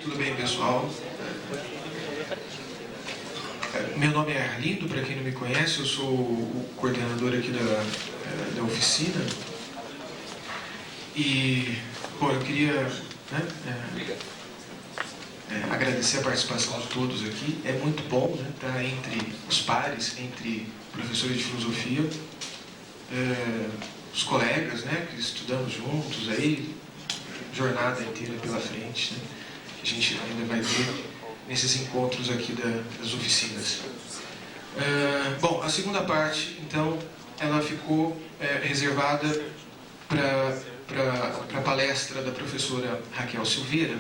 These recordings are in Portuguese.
Tudo bem, pessoal? Meu nome é Arlindo, para quem não me conhece, eu sou o coordenador aqui da oficina. E, bom, eu queria agradecer a participação de todos aqui. É muito bom, né, estar entre os pares, entre professores de filosofia, os colegas, né, que estudamos juntos aí, jornada inteira pela frente, né, que a gente ainda vai ver nesses encontros aqui das oficinas. Bom, a segunda parte, então, ela ficou reservada para a palestra da professora Raquel Silveira,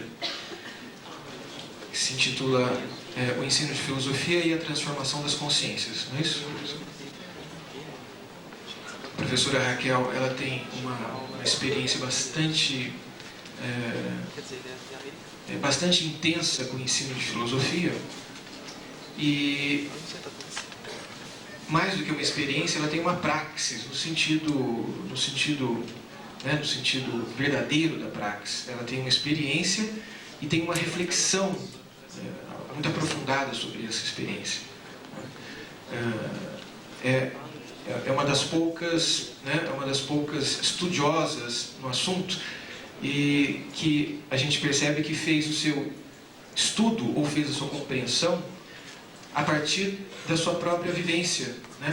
que se intitula O Ensino de Filosofia e a Transformação das Consciências, não é isso? A professora Raquel, ela tem uma experiência bastante intensa com o ensino de filosofia, e mais do que uma experiência, ela tem uma praxis no sentido verdadeiro da praxis. Ela tem uma experiência e tem uma reflexão muito aprofundada sobre essa experiência. É uma das poucas estudiosas no assunto, e que a gente percebe que fez o seu estudo ou fez a sua compreensão a partir da sua própria vivência, né?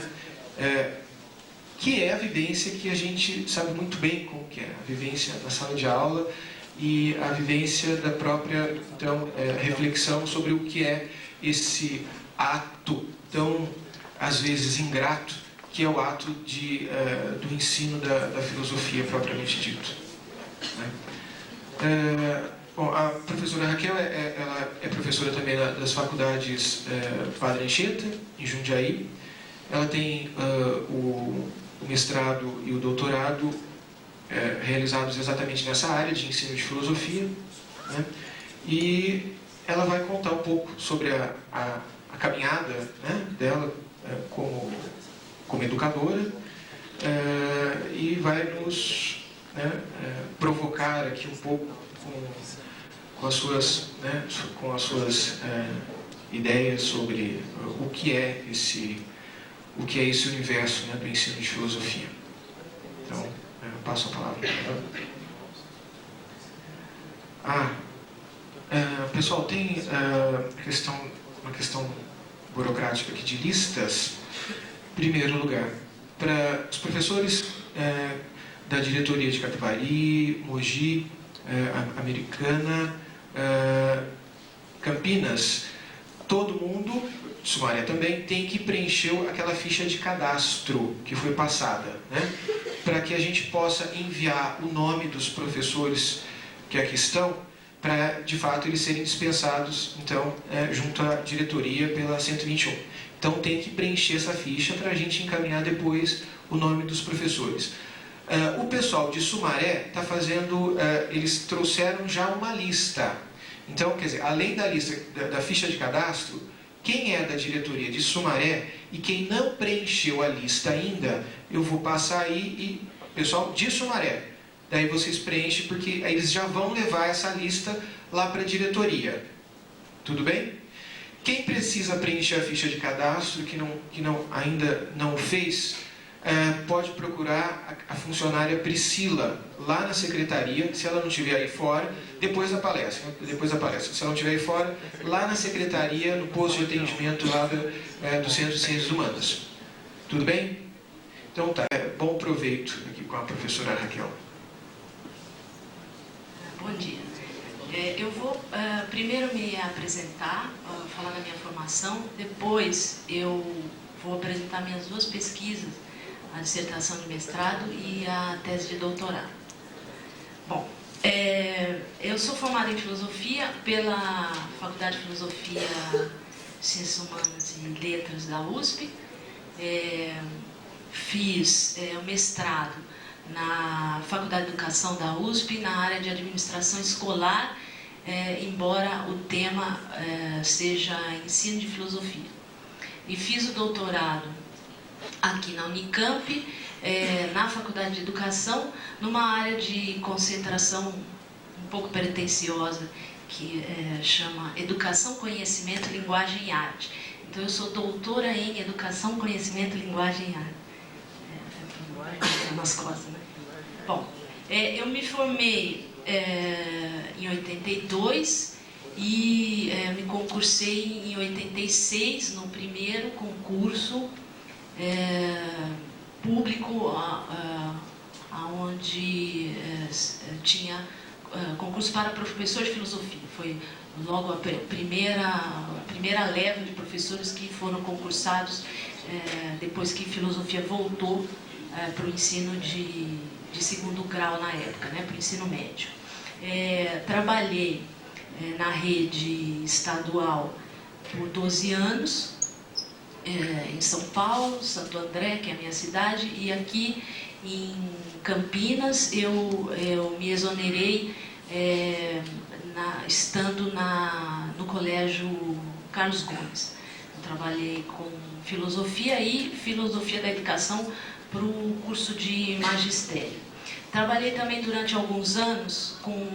Que é a vivência que a gente sabe muito bem como que é, a vivência na sala de aula e a vivência da própria, então, reflexão sobre o que é esse ato tão, às vezes, ingrato, que é o ato do ensino da filosofia propriamente dito. Bom, a professora Raquel ela é professora também das faculdades Padre Anchieta, em Jundiaí. Ela tem o mestrado e o doutorado realizados exatamente nessa área de ensino de filosofia, né? E ela vai contar um pouco sobre a caminhada, né, dela como educadora, e vai nos provocar aqui um pouco com as suas ideias sobre o que é esse universo, né, do ensino de filosofia. Então, eu passo a palavra. Pessoal, tem uma questão burocrática aqui de listas. Em primeiro lugar, para os professores da diretoria de Capivari, Mogi, Americana, Campinas, todo mundo, Sumaré também, tem que preencher aquela ficha de cadastro que foi passada, né? Para que a gente possa enviar o nome dos professores que aqui estão, para, de fato, eles serem dispensados, então, junto à diretoria pela 121. Então, tem que preencher essa ficha para a gente encaminhar depois o nome dos professores. O pessoal de Sumaré está fazendo, eles trouxeram já uma lista. Então, quer dizer, além da lista da ficha de cadastro, quem é da diretoria de Sumaré e quem não preencheu a lista ainda, eu vou passar aí, e pessoal de Sumaré, daí vocês preenchem, porque aí eles já vão levar essa lista lá para a diretoria. Tudo bem? Quem precisa preencher a ficha de cadastro, que ainda não fez, pode procurar a funcionária Priscila lá na secretaria, se ela não estiver aí fora, depois da palestra. Se ela não estiver aí fora, lá na secretaria, no posto de atendimento lá do Centro de Ciências Humanas. Tudo bem? Então tá, bom proveito aqui com a professora Raquel. Bom dia. Eu vou primeiro me apresentar, falar da minha formação, depois eu vou apresentar minhas duas pesquisas, a dissertação de mestrado e a tese de doutorado. Bom, eu sou formada em filosofia pela Faculdade de Filosofia, Ciências Humanas e Letras da USP. Fiz o mestrado na Faculdade de Educação da USP, na área de administração escolar, embora o tema seja ensino de filosofia. E fiz o doutorado aqui na Unicamp, na Faculdade de Educação, numa área de concentração um pouco pretensiosa, que chama Educação, Conhecimento, Linguagem e Arte. Então, eu sou doutora em Educação, Conhecimento, Linguagem e Arte. Nas costas, né? Bom, eu me formei em 82 e me concursei em 86 no primeiro concurso público onde tinha concurso para professor de filosofia. Foi logo a primeira leva de professores que foram concursados depois que filosofia voltou para o ensino de segundo grau na época, né, para o ensino médio. Trabalhei na rede estadual por 12 anos, em São Paulo, Santo André, que é a minha cidade, e aqui em Campinas eu me exonerei estando no Colégio Carlos Gomes. Eu trabalhei com filosofia e filosofia da educação para o curso de magistério. Trabalhei também durante alguns anos com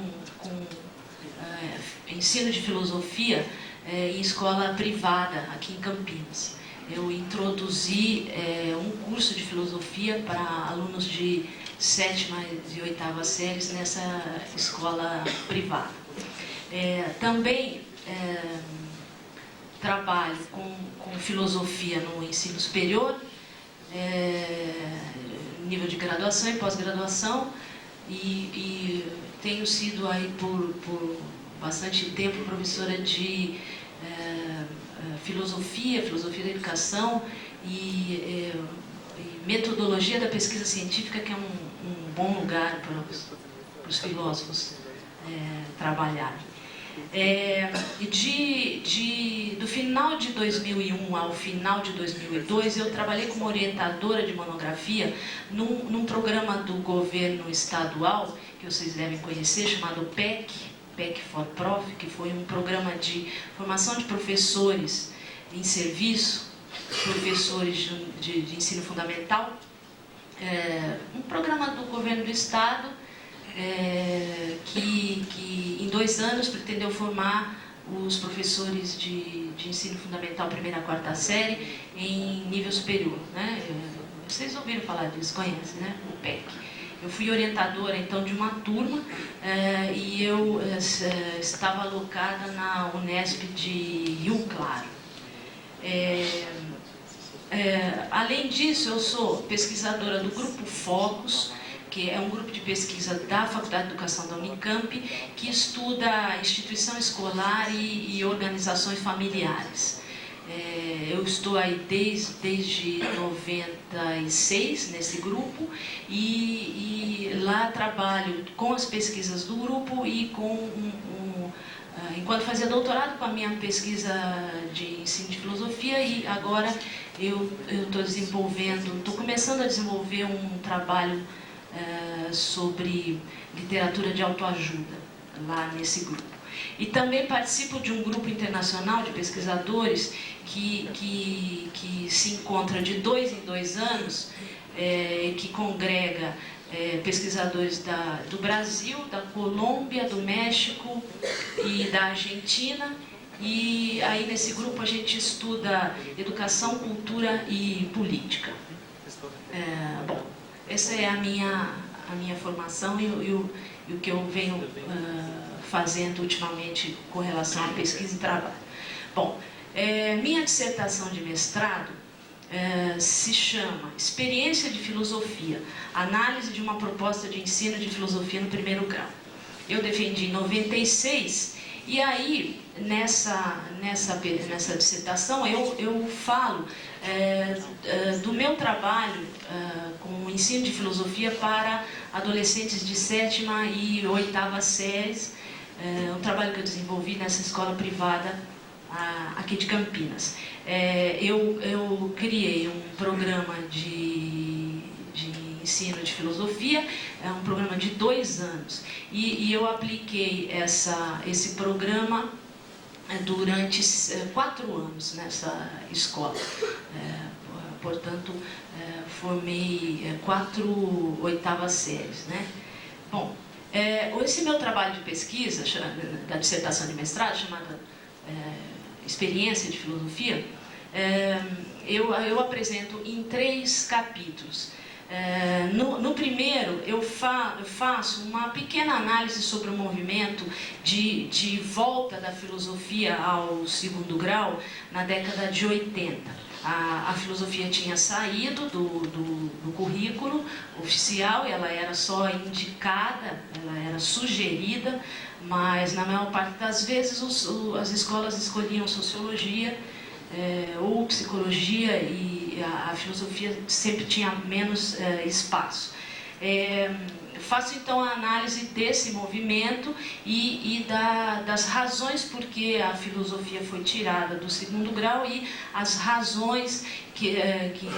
ensino de filosofia em escola privada aqui em Campinas. Eu introduzi um curso de filosofia para alunos de 7ª e 8ª séries nessa escola privada. Também trabalho com filosofia no ensino superior, nível de graduação e pós-graduação, e tenho sido aí por bastante tempo professora de filosofia da educação e metodologia da pesquisa científica, que é um bom lugar para os filósofos trabalharem. Do final de 2001 ao final de 2002, eu trabalhei como orientadora de monografia num programa do governo estadual, que vocês devem conhecer, chamado PEC for Prof, que foi um programa de formação de professores em serviço, professores de ensino fundamental, um programa do governo do estado, que em 2 anos pretendeu formar os professores de ensino fundamental 1ª a 4ª série em nível superior, né? Vocês ouviram falar disso, conhecem, né? O PEC. Eu fui orientadora, então, de uma turma e eu estava alocada na Unesp de Rio Claro. Além disso, eu sou pesquisadora do Grupo Focus, que é um grupo de pesquisa da Faculdade de Educação da Unicamp, que estuda instituição escolar e organizações familiares. Eu estou aí desde 96 nesse grupo e lá trabalho com as pesquisas do grupo e enquanto fazia doutorado com a minha pesquisa de ensino de filosofia, e agora eu estou começando a desenvolver um trabalho sobre literatura de autoajuda lá nesse grupo. E também participo de um grupo internacional de pesquisadores que se encontra de 2 em 2 anos, que congrega pesquisadores do Brasil, da Colômbia, do México e da Argentina. E aí nesse grupo a gente estuda educação, cultura e política. Bom, essa é a minha formação e o que eu venho fazendo ultimamente com relação à pesquisa e trabalho. Bom, minha dissertação de mestrado se chama Experiência de Filosofia, Análise de uma Proposta de Ensino de Filosofia no 1º grau. Eu defendi em 96 e aí, nessa dissertação, eu falo do meu trabalho com o ensino de filosofia para adolescentes de 7ª e 8ª séries, um trabalho que eu desenvolvi nessa escola privada aqui de Campinas. Eu criei um programa de ensino de filosofia, um programa de 2 anos, e eu apliquei esse programa durante 4 anos nessa escola. Portanto, formei 4 8ª séries, né? Bom, Esse meu trabalho de pesquisa, da dissertação de mestrado, chamada Experiência de Filosofia, eu apresento em 3 capítulos. No primeiro, eu faço uma pequena análise sobre o movimento de volta da filosofia ao segundo grau na década de 80. A filosofia tinha saído do currículo oficial, ela era só indicada, ela era sugerida, mas na maior parte das vezes as escolas escolhiam sociologia ou psicologia, e a filosofia sempre tinha menos espaço. Faço então a análise desse movimento e das razões por que a filosofia foi tirada do segundo grau e as razões que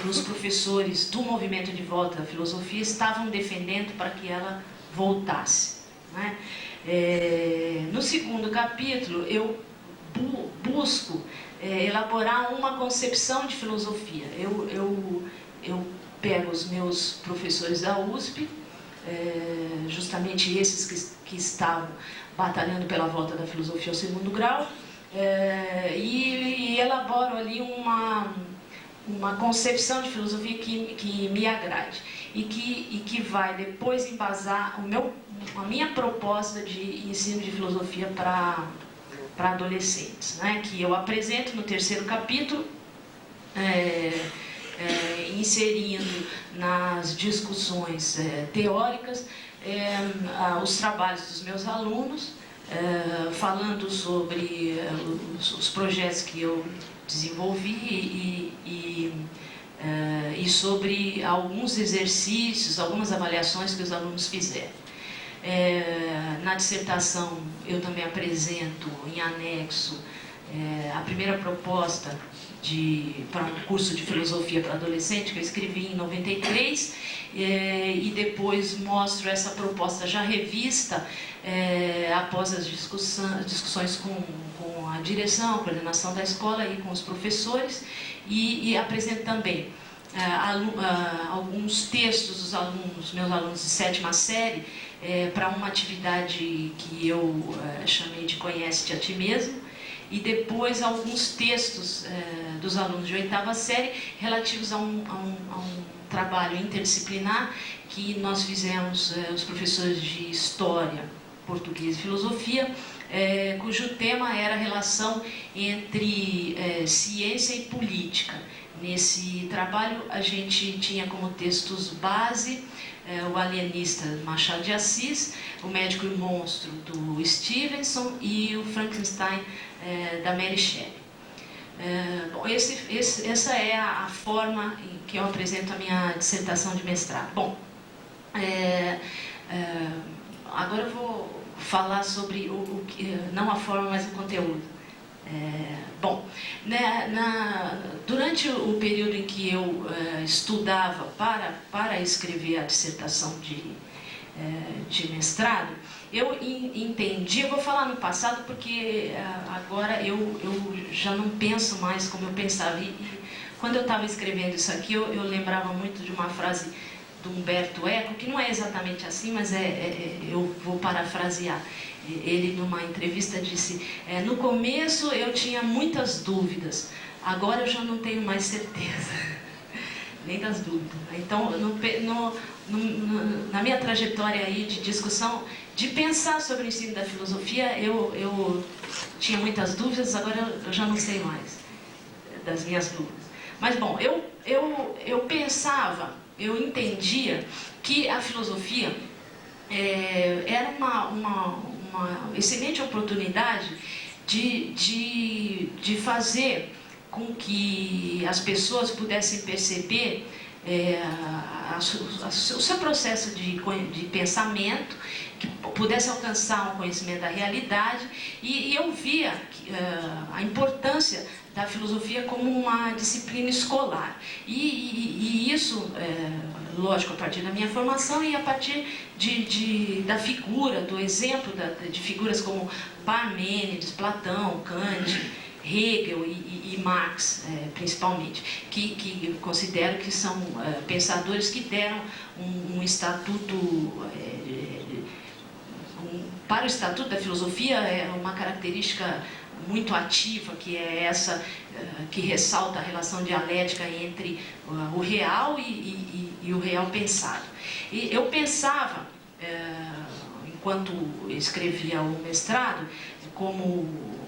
os professores do movimento de volta da filosofia estavam defendendo para que ela voltasse, né? No segundo capítulo, eu busco elaborar uma concepção de filosofia. Eu pego os meus professores da USP, justamente esses que estavam batalhando pela volta da filosofia ao segundo grau, e elaboro ali uma concepção de filosofia que me agrade e que vai depois embasar a minha proposta de ensino de filosofia para adolescentes, né, que eu apresento no terceiro capítulo, inserindo nas discussões teóricas os trabalhos dos meus alunos, falando sobre os projetos que eu desenvolvi e sobre alguns exercícios, algumas avaliações que os alunos fizeram. Na dissertação eu também apresento em anexo a primeira proposta para um curso de filosofia para adolescente que eu escrevi em 93, e depois mostro essa proposta já revista após as discussões com a direção, a coordenação da escola e com os professores, e apresento também alguns textos dos meus alunos de 7ª série para uma atividade que eu chamei de Conhece-te a Ti Mesmo, e depois alguns textos dos alunos de 8ª série relativos a um trabalho interdisciplinar que nós fizemos, os professores de História, Português e Filosofia, cujo tema era a relação entre ciência e política. Nesse trabalho a gente tinha como textos base o Alienista, Machado de Assis, o Médico e o Monstro, do Stevenson, e o Frankenstein, da Mary Shelley. Bom, essa é a forma em que eu apresento a minha dissertação de mestrado. Bom, agora eu vou falar sobre não a forma, mas o conteúdo. Bom, durante o período em que eu estudava para escrever a dissertação de mestrado, eu entendi, eu vou falar no passado porque agora eu já não penso mais como eu pensava, e quando eu estava escrevendo isso aqui eu lembrava muito de uma frase do Humberto Eco, que não é exatamente assim, mas eu vou parafrasear. Ele, numa entrevista, disse: no começo eu tinha muitas dúvidas, agora eu já não tenho mais certeza nem das dúvidas. Então, na minha trajetória aí de discussão, de pensar sobre o ensino da filosofia, eu tinha muitas dúvidas, agora eu já não sei mais das minhas dúvidas. Mas, bom, eu pensava, eu entendia que a filosofia era uma excelente oportunidade de fazer com que as pessoas pudessem perceber o seu processo de pensamento, que pudesse alcançar um conhecimento da realidade, e eu via a importância da filosofia como uma disciplina escolar. E isso, lógico, a partir da minha formação e a partir da figura, do exemplo de figuras como Parmênides, Platão, Kant, Hegel e Marx, principalmente, que eu considero que são pensadores que deram um estatuto para o Estatuto da Filosofia, é uma característica muito ativa, que é essa que ressalta a relação dialética entre o real e o real pensado. E eu pensava, enquanto escrevia o mestrado, como o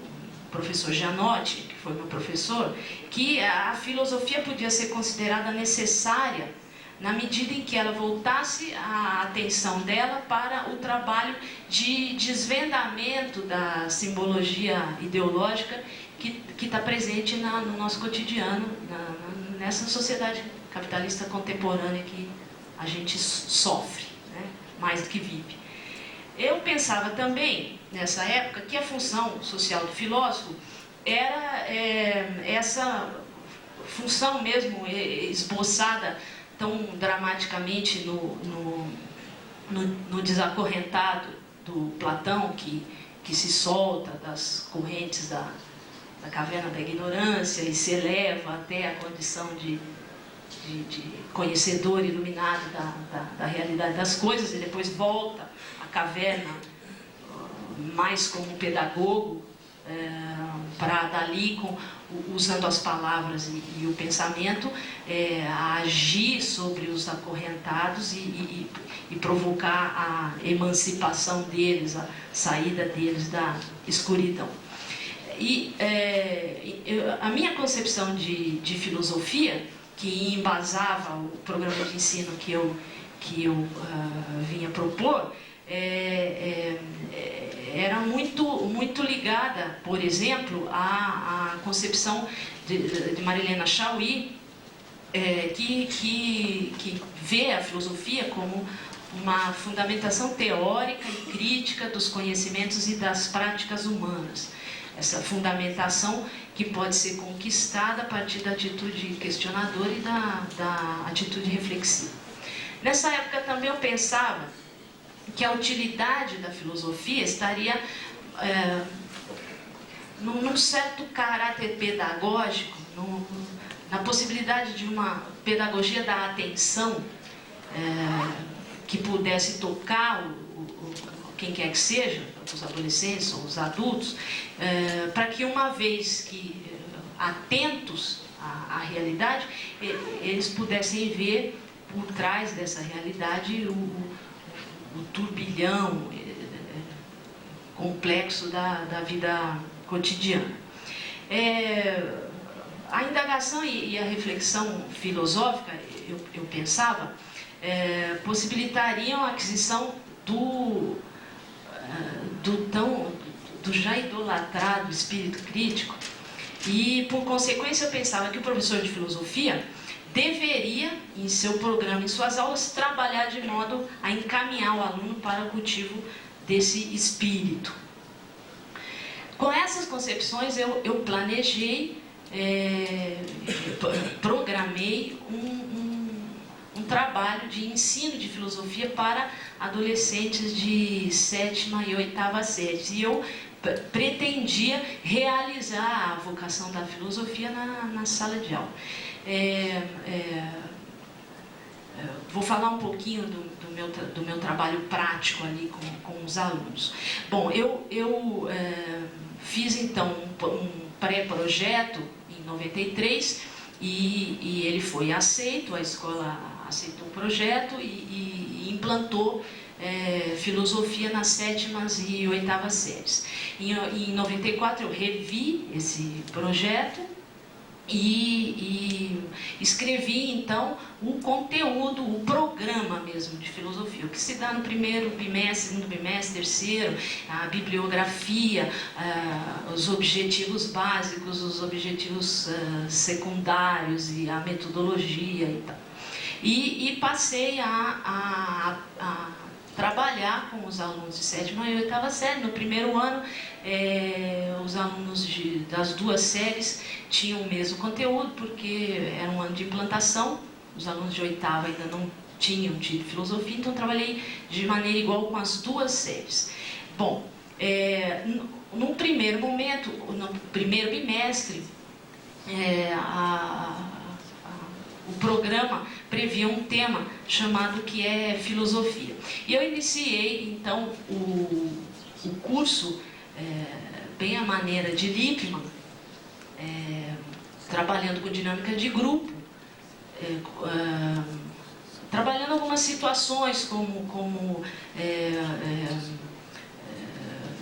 professor Gianotti, que foi meu professor, que a filosofia podia ser considerada necessária na medida em que ela voltasse a atenção dela para o trabalho de desvendamento da simbologia ideológica que está presente no nosso cotidiano, nessa sociedade capitalista contemporânea que a gente sofre, né, mais do que vive. Eu pensava também, nessa época, que a função social do filósofo era essa função mesmo esboçada tão dramaticamente no Desacorrentado do Platão, que se solta das correntes da caverna da ignorância e se eleva até a condição de conhecedor iluminado da realidade das coisas, e depois volta à caverna mais como pedagogo, para dali, usando as palavras e o pensamento, agir sobre os acorrentados e provocar a emancipação deles, a saída deles da escuridão. E a minha concepção de filosofia, que embasava o programa de ensino que eu vinha propor, era muito ligada, por exemplo, à concepção de Marilena Chaui, que vê a filosofia como uma fundamentação teórica e crítica dos conhecimentos e das práticas humanas. Essa fundamentação que pode ser conquistada a partir da atitude questionadora e da atitude reflexiva. Nessa época também eu pensava que a utilidade da filosofia estaria num certo caráter pedagógico, na possibilidade de uma pedagogia da atenção que pudesse tocar quem quer que seja, os adolescentes ou os adultos, para que, uma vez que atentos à realidade, eles pudessem ver por trás dessa realidade o turbilhão complexo da vida cotidiana. A indagação e a reflexão filosófica, eu pensava, possibilitariam a aquisição do já idolatrado espírito crítico, e, por consequência, eu pensava que o professor de filosofia deveria, em seu programa, em suas aulas, trabalhar de modo a encaminhar o aluno para o cultivo desse espírito. Com essas concepções, eu planejei, programei um trabalho de ensino de filosofia para adolescentes de 7ª e 8ª séries. E eu pretendia realizar a vocação da filosofia na sala de aula. Vou falar um pouquinho do meu trabalho prático ali com os alunos. Bom, eu fiz então um pré-projeto em 93 e ele foi aceito, a escola aceitou o projeto e implantou filosofia nas 7ª e 8ª séries. Em 94 eu revi esse projeto e escrevi então o conteúdo, o programa mesmo de filosofia, o que se dá no primeiro bimestre, segundo bimestre, terceiro, a bibliografia, os objetivos básicos, os objetivos secundários e a metodologia e tal. E passei a trabalhar com os alunos de 7ª e 8ª série. No primeiro ano, os alunos das duas séries tinham o mesmo conteúdo, porque era um ano de implantação, os alunos de 8ª ainda não tinham tido filosofia, então trabalhei de maneira igual com as duas séries. Bom, num primeiro momento, no primeiro bimestre, o programa previa um tema chamado que é filosofia. E eu iniciei, então, o curso, bem à maneira de Lippmann, trabalhando com dinâmica de grupo, trabalhando algumas situações como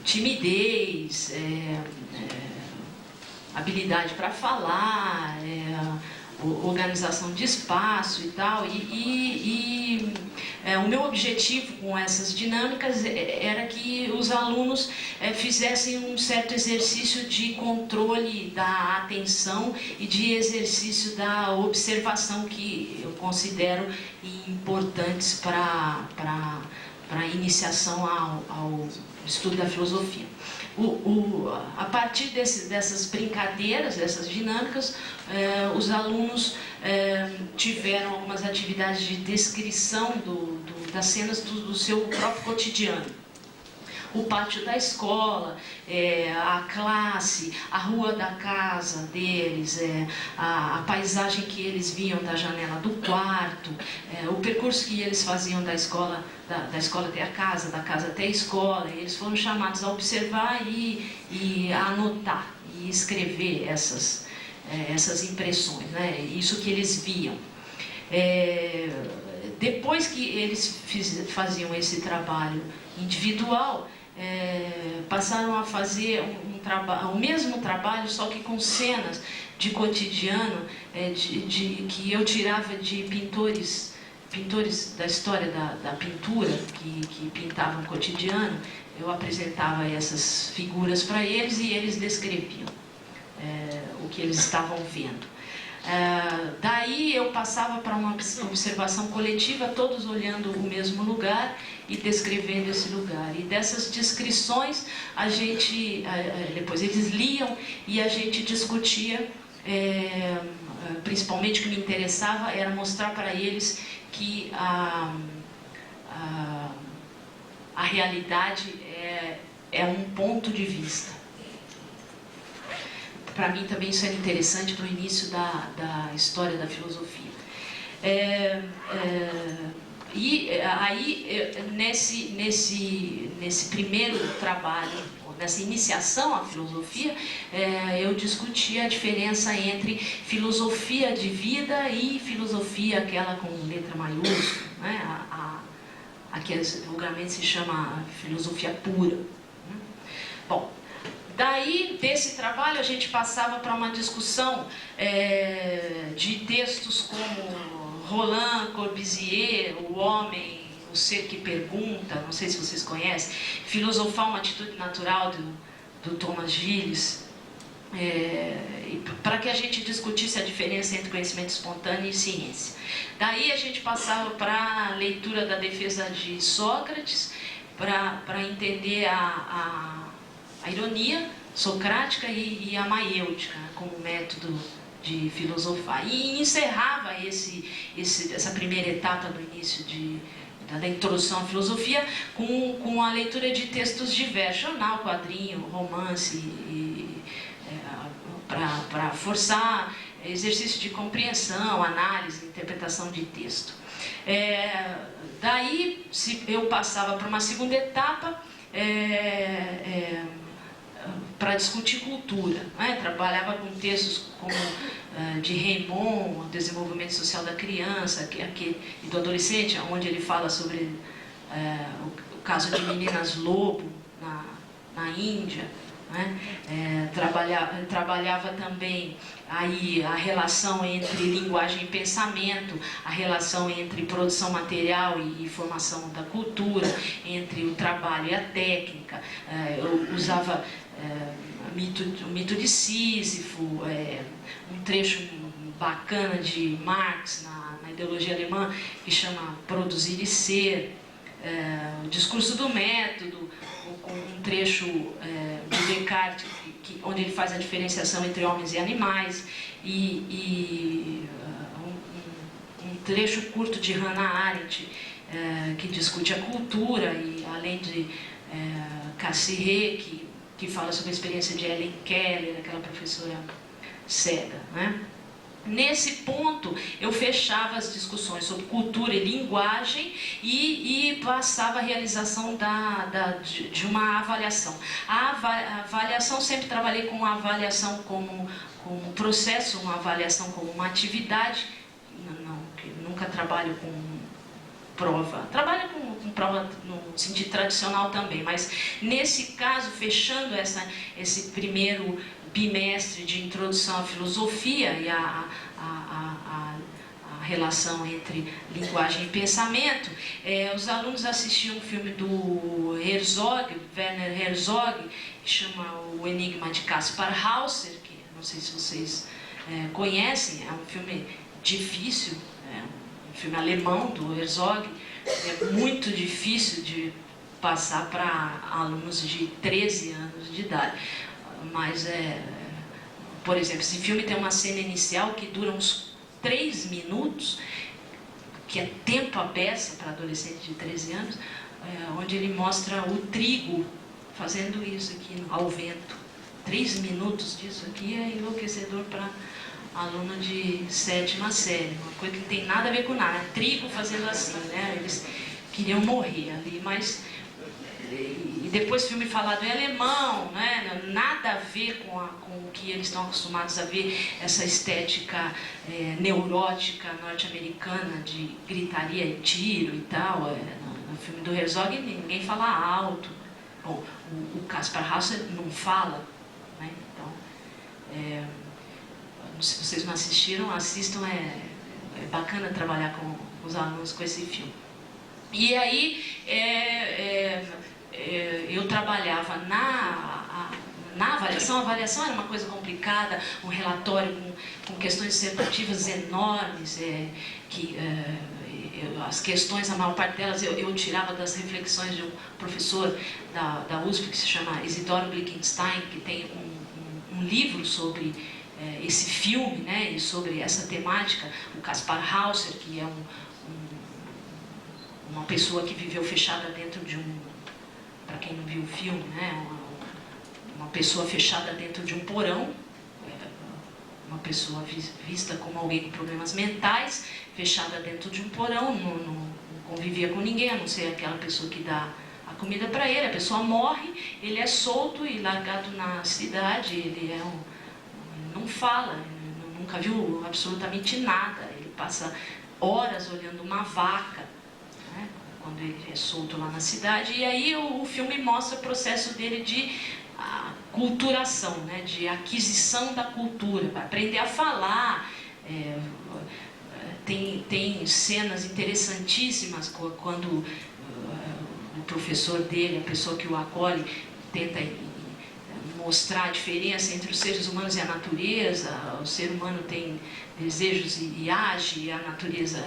timidez, habilidade para falar, organização de espaço e tal. O meu objetivo com essas dinâmicas era que os alunos fizessem um certo exercício de controle da atenção e de exercício da observação, que eu considero importantes para a iniciação ao estudo da filosofia. A partir dessas brincadeiras, dessas dinâmicas, os alunos tiveram algumas atividades de descrição das cenas do seu próprio cotidiano. O pátio da escola, a classe, a rua da casa deles, a paisagem que eles viam da janela do quarto, o percurso que eles faziam da escola até a casa, da casa até a escola. E eles foram chamados a observar e a anotar e escrever essas impressões, né? Isso que eles viam. Depois que eles faziam esse trabalho individual, passaram a fazer o mesmo trabalho, só que com cenas de cotidiano, que eu tirava de pintores da história da pintura, que pintavam o cotidiano. Eu apresentava essas figuras para eles e eles descreviam o que eles estavam vendo. Daí eu passava para uma observação coletiva, todos olhando o mesmo lugar e descrevendo esse lugar. E dessas descrições, depois eles liam e a gente discutia. Principalmente o que me interessava era mostrar para eles que a realidade é um ponto de vista. Para mim também isso era interessante para o início da história da filosofia. E aí, nesse primeiro trabalho, nessa iniciação à filosofia, eu discutia a diferença entre filosofia de vida e filosofia, aquela com letra maiúscula, né? Aquele vulgarmente se chama filosofia pura. Bom, daí, desse trabalho, a gente passava para uma discussão de textos como Roland, Corbusier, O Homem, O Ser que Pergunta, não sei se vocês conhecem, Filosofar uma Atitude Natural, do Thomas Gilles, para que a gente discutisse a diferença entre conhecimento espontâneo e ciência. Daí a gente passava para a leitura da defesa de Sócrates, para entender a ironia socrática e a maiêutica, né, como método de filosofar. E encerrava essa primeira etapa do início da introdução à filosofia com a leitura de textos diversos, jornal, quadrinho, romance, para forçar exercício de compreensão, análise, interpretação de texto. Daí eu passava para uma segunda etapa, para discutir cultura, né? Trabalhava com textos como de Raymond, o desenvolvimento social da criança e do adolescente, onde ele fala sobre o caso de meninas lobo na Índia, né? Trabalhava também aí a relação entre linguagem e pensamento, a relação entre produção material e formação da cultura, entre o trabalho e a técnica. Eu usava o mito de Sísifo, um trecho bacana de Marx na ideologia alemã que chama Produzir e Ser, o discurso do método, com um trecho de Descartes onde ele faz a diferenciação entre homens e animais, e um trecho curto de Hannah Arendt que discute a cultura, e além de Cassirer, que fala sobre a experiência de Helen Keller, aquela professora cega, né? Nesse ponto, eu fechava as discussões sobre cultura e linguagem e passava a realização de uma avaliação. A avaliação, sempre trabalhei com a avaliação como processo, uma avaliação como uma atividade. Nunca trabalho com prova. Trabalho com prova no sentido tradicional também, mas nesse caso, fechando esse primeiro bimestre de introdução à filosofia e a relação entre linguagem e pensamento, os alunos assistiam um filme do Herzog, Werner Herzog, que chama O Enigma de Kaspar Hauser, que não sei se vocês conhecem, é um filme difícil, um filme alemão do Herzog, é muito difícil de passar para alunos de 13 anos de idade. Mas, por exemplo, esse filme tem uma cena inicial que dura uns 3 minutos, que é tempo à beça para adolescente de 13 anos, onde ele mostra o trigo fazendo isso aqui ao vento. 3 minutos disso aqui é enlouquecedor para aluno de 7ª série, uma coisa que não tem nada a ver com nada, trigo fazendo assim, né? Eles queriam morrer ali, mas... E depois o filme falado em alemão, né? Nada a ver com o que eles estão acostumados a ver, essa estética neurótica norte-americana de gritaria e tiro e tal. No filme do Herzog ninguém fala alto. Bom, o Kaspar Hauser não fala, né? Então, se vocês não assistiram, assistam, é bacana trabalhar com os alunos com esse filme. E aí, eu trabalhava na avaliação. A avaliação era uma coisa complicada, um relatório com questões dissertativas enormes, as questões, a maior parte delas, eu tirava das reflexões de um professor da USP, que se chama Isidoro Glickenstein, que tem um livro sobre esse filme, né, e sobre essa temática, o Kaspar Hauser, que é uma pessoa que viveu fechada dentro de para quem não viu o filme, né, uma pessoa fechada dentro de um porão, uma pessoa vista como alguém com problemas mentais, fechada dentro de um porão, não convivia com ninguém, a não ser aquela pessoa que dá a comida para ele. A pessoa morre, ele é solto e largado na cidade, ele não fala, ele nunca viu absolutamente nada, ele passa horas olhando uma vaca, né, quando ele é solto lá na cidade. E aí o filme mostra o processo dele de culturação, né, de aquisição da cultura, para aprender a falar. Tem cenas interessantíssimas quando o professor dele, a pessoa que o acolhe, tenta mostrar a diferença entre os seres humanos e a natureza. O ser humano tem desejos e age, e a natureza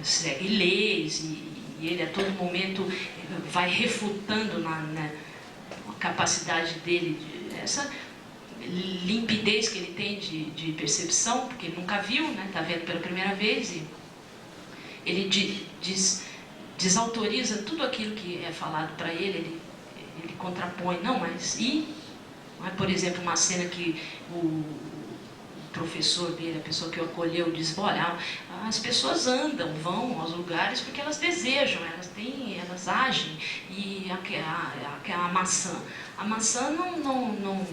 segue leis, e ele a todo momento vai refutando na capacidade dele, essa limpidez que ele tem de percepção, porque ele nunca viu, né, está vendo pela primeira vez, e ele desautoriza tudo aquilo que é falado para ele contrapõe. Não, mas não é, por exemplo, uma cena que o professor dele, a pessoa que o acolheu, diz: olha, as pessoas vão aos lugares porque elas desejam, elas agem, e a maçã não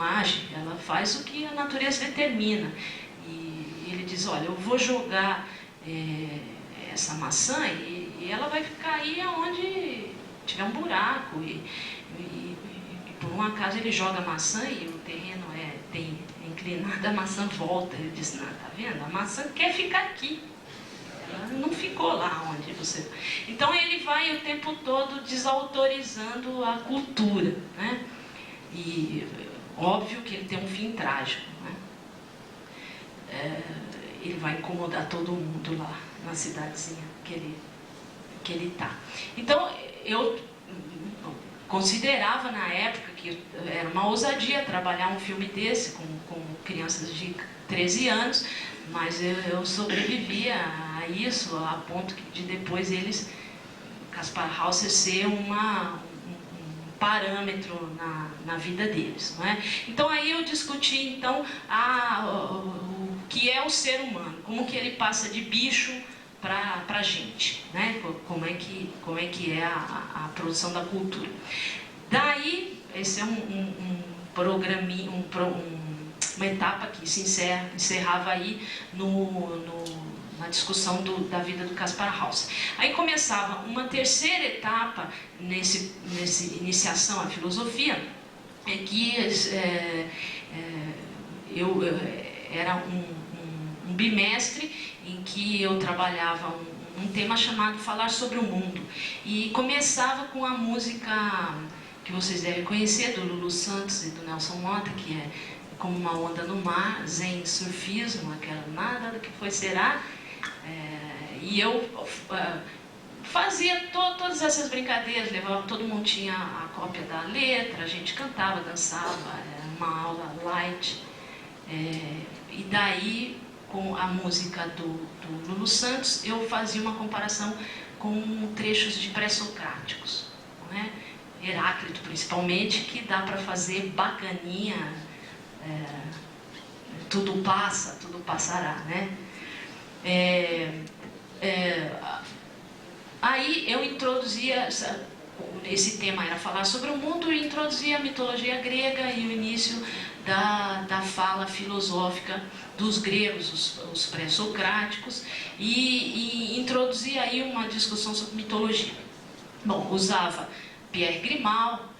age, ela faz o que a natureza determina. E ele diz: olha, eu vou jogar essa maçã e ela vai ficar aí aonde tiver um buraco, e por um acaso ele joga a maçã e o terreno tem inclinado, a maçã volta. Ele diz: não, tá vendo? A maçã quer ficar aqui, ela não ficou lá onde você... Então ele vai o tempo todo desautorizando a cultura, né? E óbvio que ele tem um fim trágico, né? Ele vai incomodar todo mundo lá na cidadezinha que ele está. Então eu considerava na época que era uma ousadia trabalhar um filme desse com crianças de 13 anos, mas eu sobrevivia a isso, a ponto de depois Kaspar Hauser ser um parâmetro na vida deles, não é? Então aí eu discuti então o que é o ser humano, como que ele passa de bicho para gente, né? Como é que é a produção da cultura. Daí, esse é programinha, uma etapa que se encerrava aí na discussão da vida do Kaspar Hauser. Aí começava uma terceira etapa nessa iniciação à filosofia, que eu era um bimestre em que eu trabalhava um tema chamado Falar sobre o Mundo, e começava com a música que vocês devem conhecer, do Lulu Santos e do Nelson Mota, que é Como uma Onda no Mar, Zen Surfismo, aquela nada do que foi será. E eu fazia todas essas brincadeiras, todo mundo tinha a cópia da letra, a gente cantava, dançava, era uma aula light. E daí, com a música do Lulu Santos, eu fazia uma comparação com trechos de pré-socráticos, não é? Heráclito, principalmente, que dá para fazer bacaninha, tudo passa, tudo passará, né? Aí eu introduzia, esse tema era falar sobre o mundo, e introduzia a mitologia grega e o início da fala filosófica dos gregos, os pré-socráticos, e introduzia aí uma discussão sobre mitologia. Bom, usava Pierre Grimal,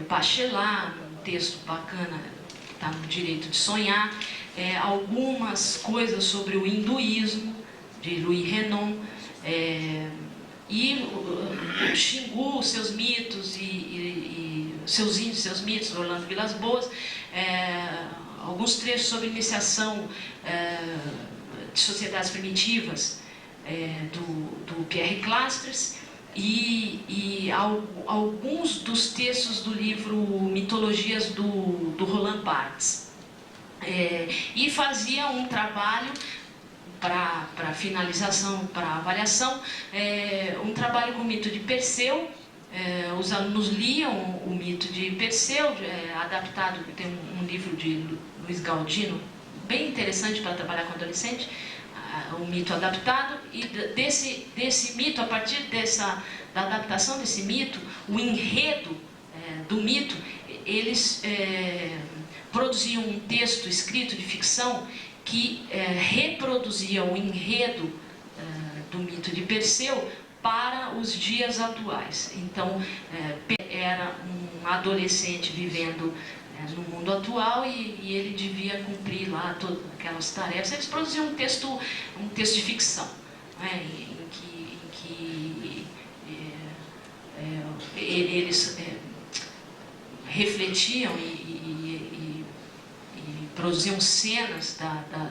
Bachelard, um texto bacana, que está no Direito de Sonhar, algumas coisas sobre o hinduísmo, de Louis Renon, e o Xingu, seus mitos, e seus índios, seus mitos, Orlando Vilas Boas, alguns trechos sobre iniciação de sociedades primitivas, do Pierre Clastres, e alguns dos textos do livro Mitologias do Roland Barthes. E fazia um trabalho para finalização, para avaliação, um trabalho com o mito de Perseu. Os alunos liam o mito de Perseu, adaptado, tem um livro de Luiz Galdino, bem interessante para trabalhar com adolescente, o mito adaptado, e desse mito, a partir da adaptação desse mito, o enredo do mito, eles produziam um texto escrito de ficção que reproduzia o enredo do mito de Perseu para os dias atuais. Então, era um adolescente vivendo no mundo atual, e ele devia cumprir lá todas aquelas tarefas. Eles produziam um texto de ficção, né, em que eles refletiam e produziam cenas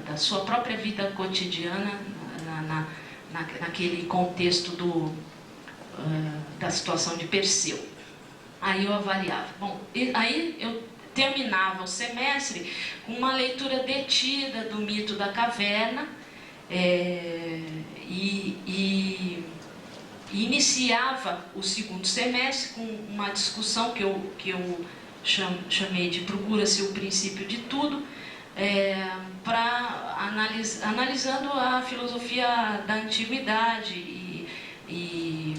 da sua própria vida cotidiana naquele contexto da situação de Perseu. Aí eu avaliava. Bom, aí eu terminava o semestre com uma leitura detida do mito da caverna, e iniciava o segundo semestre com uma discussão que eu chamei de Procura-se o Princípio de Tudo, analisando a filosofia da antiguidade, e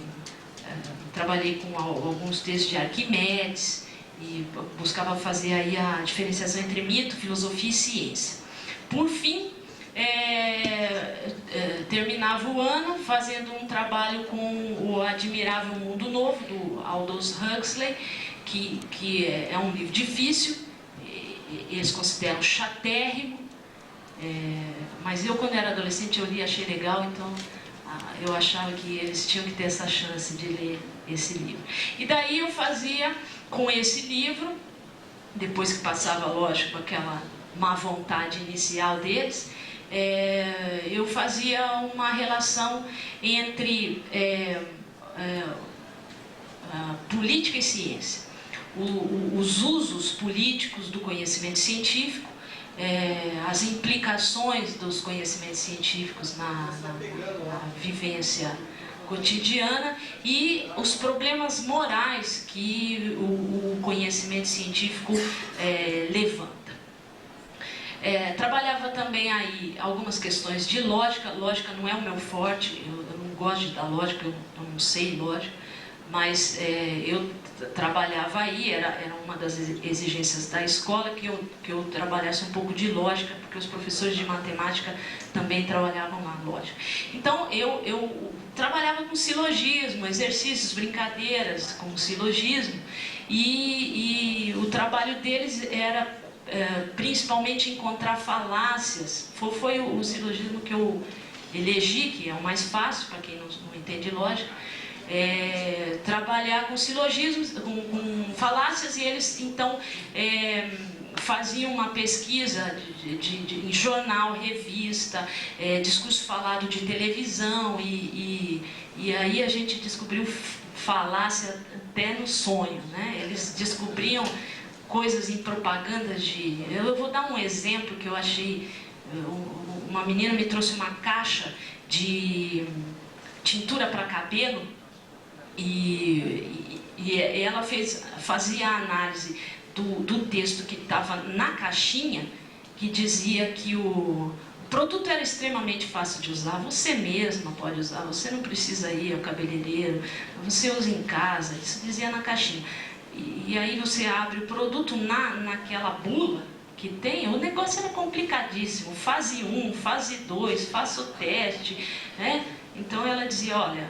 trabalhei com alguns textos de Arquimedes, e buscava fazer aí a diferenciação entre mito, filosofia e ciência. Por fim, terminava o ano fazendo um trabalho com o Admirável Mundo Novo, do Aldous Huxley, que é um livro difícil, eles consideram chatérrimo, mas eu, quando era adolescente, eu li e achei legal, então eu achava que eles tinham que ter essa chance de ler esse livro. E daí eu fazia com esse livro, depois que passava, lógico, aquela má vontade inicial deles, eu fazia uma relação entre política e ciência. Os usos políticos do conhecimento científico, as implicações dos conhecimentos científicos na vivência cotidiana e os problemas morais que o conhecimento científico levanta. Trabalhava também aí algumas questões de lógica. Lógica não é o meu forte, eu não gosto de dar lógica, eu não sei lógica, mas eu trabalhava aí, era uma das exigências da escola que eu trabalhasse um pouco de lógica, porque os professores de matemática também trabalhavam na lógica. Então eu trabalhava com silogismo, exercícios, brincadeiras com silogismo, e o trabalho deles era principalmente encontrar falácias. Foi o silogismo que eu elegi, que é o mais fácil para quem não entende lógica. Trabalhar com silogismos, com falácias, e eles então faziam uma pesquisa em jornal, revista, discurso falado de televisão, e aí a gente descobriu falácia até no sonho, né? Eles descobriam coisas em propagandas de... Eu vou dar um exemplo que eu achei. Uma menina me trouxe uma caixa de tintura para cabelo, e ela fazia a análise do texto que estava na caixinha, que dizia que o produto era extremamente fácil de usar, você mesma pode usar, você não precisa ir ao cabeleireiro, você usa em casa, isso dizia na caixinha. E aí você abre o produto naquela bula que tem, o negócio era complicadíssimo, fase 1, fase 2, faça o teste, né? Então ela dizia, olha,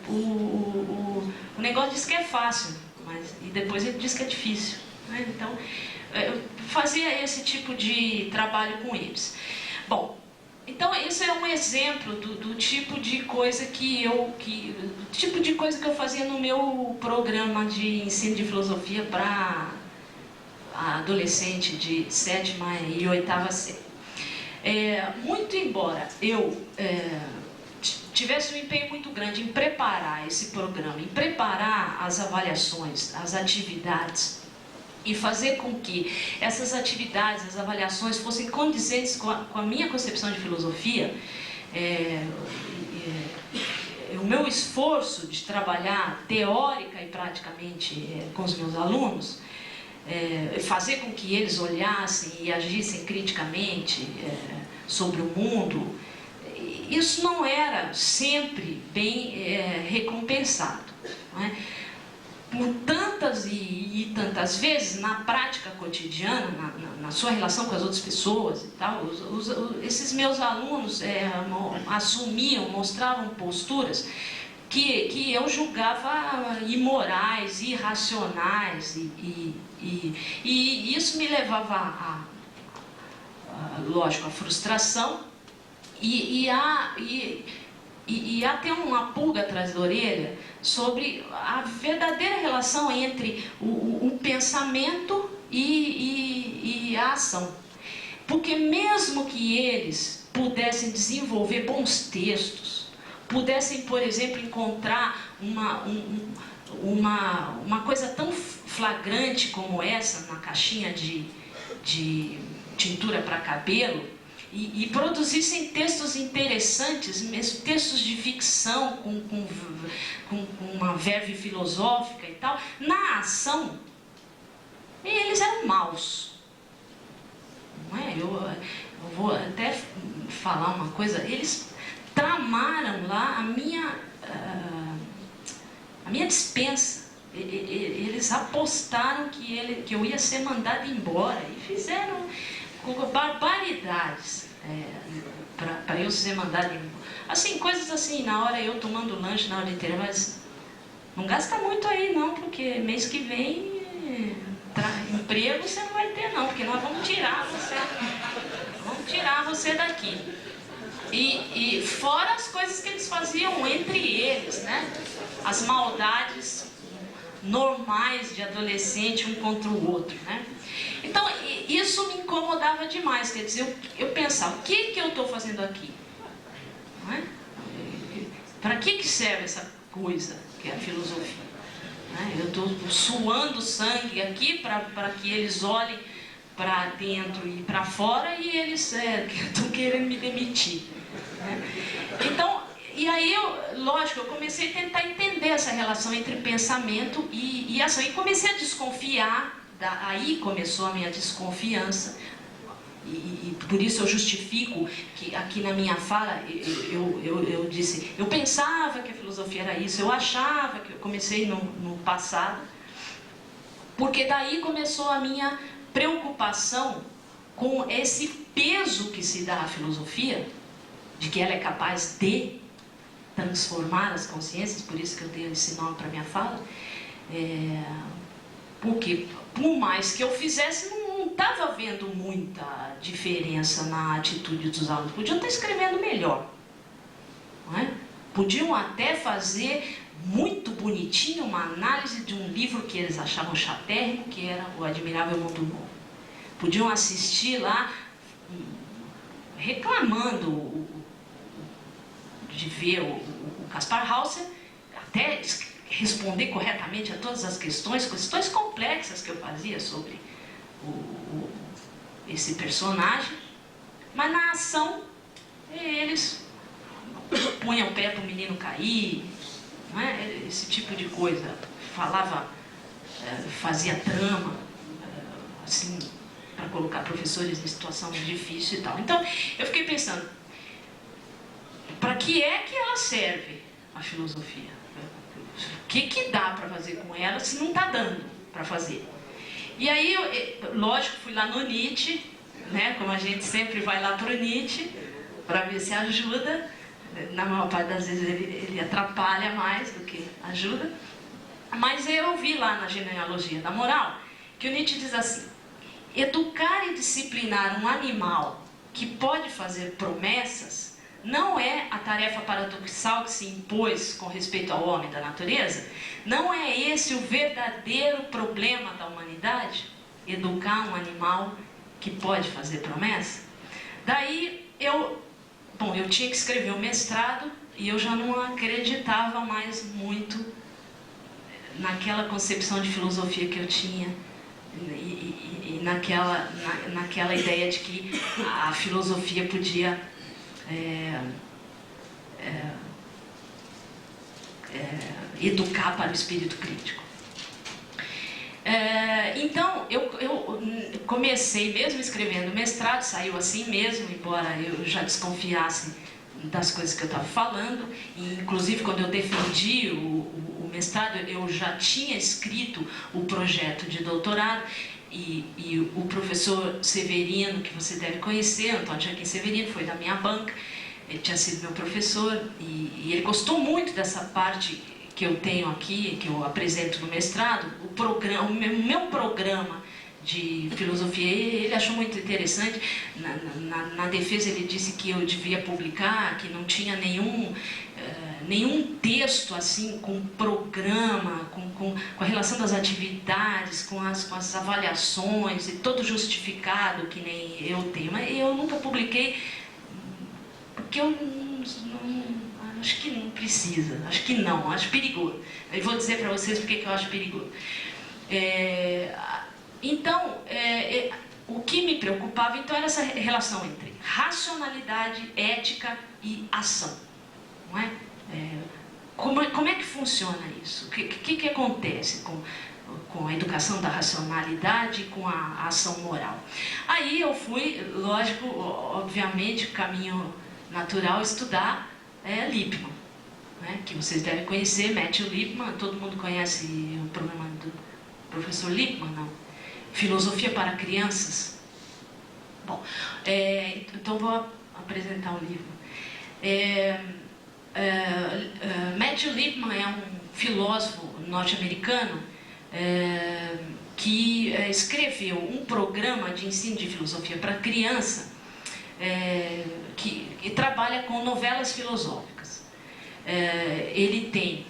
o negócio diz que é fácil, e depois ele diz que é difícil, né? Então eu fazia esse tipo de trabalho com eles. Bom, então esse é um exemplo do tipo de coisa que eu fazia no meu programa de ensino de filosofia para adolescente de 7ª e 8ª série. Muito embora eu tivesse um empenho muito grande em preparar esse programa, em preparar as avaliações, as atividades, e fazer com que essas atividades, as avaliações fossem condizentes com a minha concepção de filosofia, o meu esforço de trabalhar teórica e praticamente com os meus alunos, fazer com que eles olhassem e agissem criticamente sobre o mundo, isso não era sempre bem recompensado, não é? Por tantas e tantas vezes, na prática cotidiana, na sua relação com as outras pessoas e tal, esses meus alunos assumiam, mostravam posturas que eu julgava imorais, irracionais, e isso me levava lógico, à frustração e a ter uma pulga atrás da orelha sobre a verdadeira relação entre o pensamento e a ação. Porque mesmo que eles pudessem desenvolver bons textos, pudessem, por exemplo, encontrar uma coisa tão flagrante como essa na caixinha de tintura para cabelo, e produzissem textos interessantes, mesmo textos de ficção, com uma verve filosófica e tal, na ação, eles eram maus. Não é? Eu vou até falar uma coisa, eles tramaram lá a minha dispensa. Eles apostaram que eu ia ser mandado embora e fizeram barbaridades para eu ser mandado embora. Assim, coisas assim, na hora eu tomando lanche na hora inteira, mas não gasta muito aí não, porque mês que vem emprego você não vai ter não, porque nós vamos tirar você daqui. E fora as coisas que eles faziam entre eles, né? As maldades normais de adolescente um contra o outro, né? Então isso me incomodava demais, quer dizer, eu pensava, o que eu estou fazendo aqui? Não é? Para que serve essa coisa que é a filosofia? Eu estou suando sangue aqui para que eles olhem para dentro e para fora, e eles estão querendo me demitir. Então E aí, lógico, eu comecei a tentar entender essa relação entre pensamento e ação. E comecei a desconfiar, aí começou a minha desconfiança. E por isso eu justifico que aqui na minha fala eu disse, eu pensava que a filosofia era isso, eu achava que eu comecei no passado, porque daí começou a minha preocupação com esse peso que se dá à filosofia, de que ela é capaz de transformar as consciências, por isso que eu dei esse nome para minha fala, porque por mais que eu fizesse, não estava vendo muita diferença na atitude dos alunos. Podiam estar escrevendo melhor, não é? Podiam até fazer muito bonitinho uma análise de um livro que eles achavam chatérrimo, que era O Admirável Mundo Novo. Podiam assistir lá reclamando de ver o Kaspar Hauser, até responder corretamente a todas as questões complexas que eu fazia sobre esse personagem, mas na ação eles punham o pé para o menino cair, não é? Esse tipo de coisa. Falava, fazia trama, assim, para colocar professores em situação difícil e tal. Então, eu fiquei pensando, para que é que ela serve, a filosofia? O que dá para fazer com ela se não está dando para fazer? E aí, lógico, fui lá no Nietzsche, né? Como a gente sempre vai lá para o Nietzsche, para ver se ajuda. Na maior parte das vezes ele atrapalha mais do que ajuda. Mas eu vi lá na Genealogia da Moral que o Nietzsche diz assim: educar e disciplinar um animal que pode fazer promessas não é a tarefa paradoxal que se impôs com respeito ao homem da natureza? Não é esse o verdadeiro problema da humanidade? Educar um animal que pode fazer promessa? Daí eu tinha que escrever o mestrado e eu já não acreditava mais muito naquela concepção de filosofia que eu tinha e naquela ideia de que a filosofia podia educar para o espírito crítico. Então, eu comecei mesmo escrevendo mestrado, saiu assim mesmo, embora eu já desconfiasse das coisas que eu estava falando. E, inclusive, quando eu defendi o mestrado, eu já tinha escrito o projeto de doutorado. E o professor Severino, que você deve conhecer, Antônio Joaquim Severino, foi da minha banca, ele tinha sido meu professor, e ele gostou muito dessa parte que eu tenho aqui, que eu apresento no mestrado, o meu programa de filosofia, ele achou muito interessante. Na defesa ele disse que eu devia publicar, que não tinha nenhum texto assim com programa, com a relação das atividades, com as avaliações, e todo justificado, que nem eu tenho. Mas eu nunca publiquei, porque eu acho que não precisa, acho que não, acho perigoso. Eu vou dizer para vocês porque que eu acho perigoso. Então, o que me preocupava então era essa relação entre racionalidade, ética e ação, não é? Como é que funciona isso? O que acontece com a educação da racionalidade e com a ação moral? Aí eu fui, lógico, obviamente, o caminho natural, estudar Lippmann, né, que vocês devem conhecer, Matthew Lippmann. Todo mundo conhece o programa do professor Lippmann, não? Filosofia para Crianças. Bom, então vou apresentar o livro. Matthew Lippmann é um filósofo norte-americano que escreveu um programa de ensino de filosofia para criança que trabalha com novelas filosóficas. Ele tem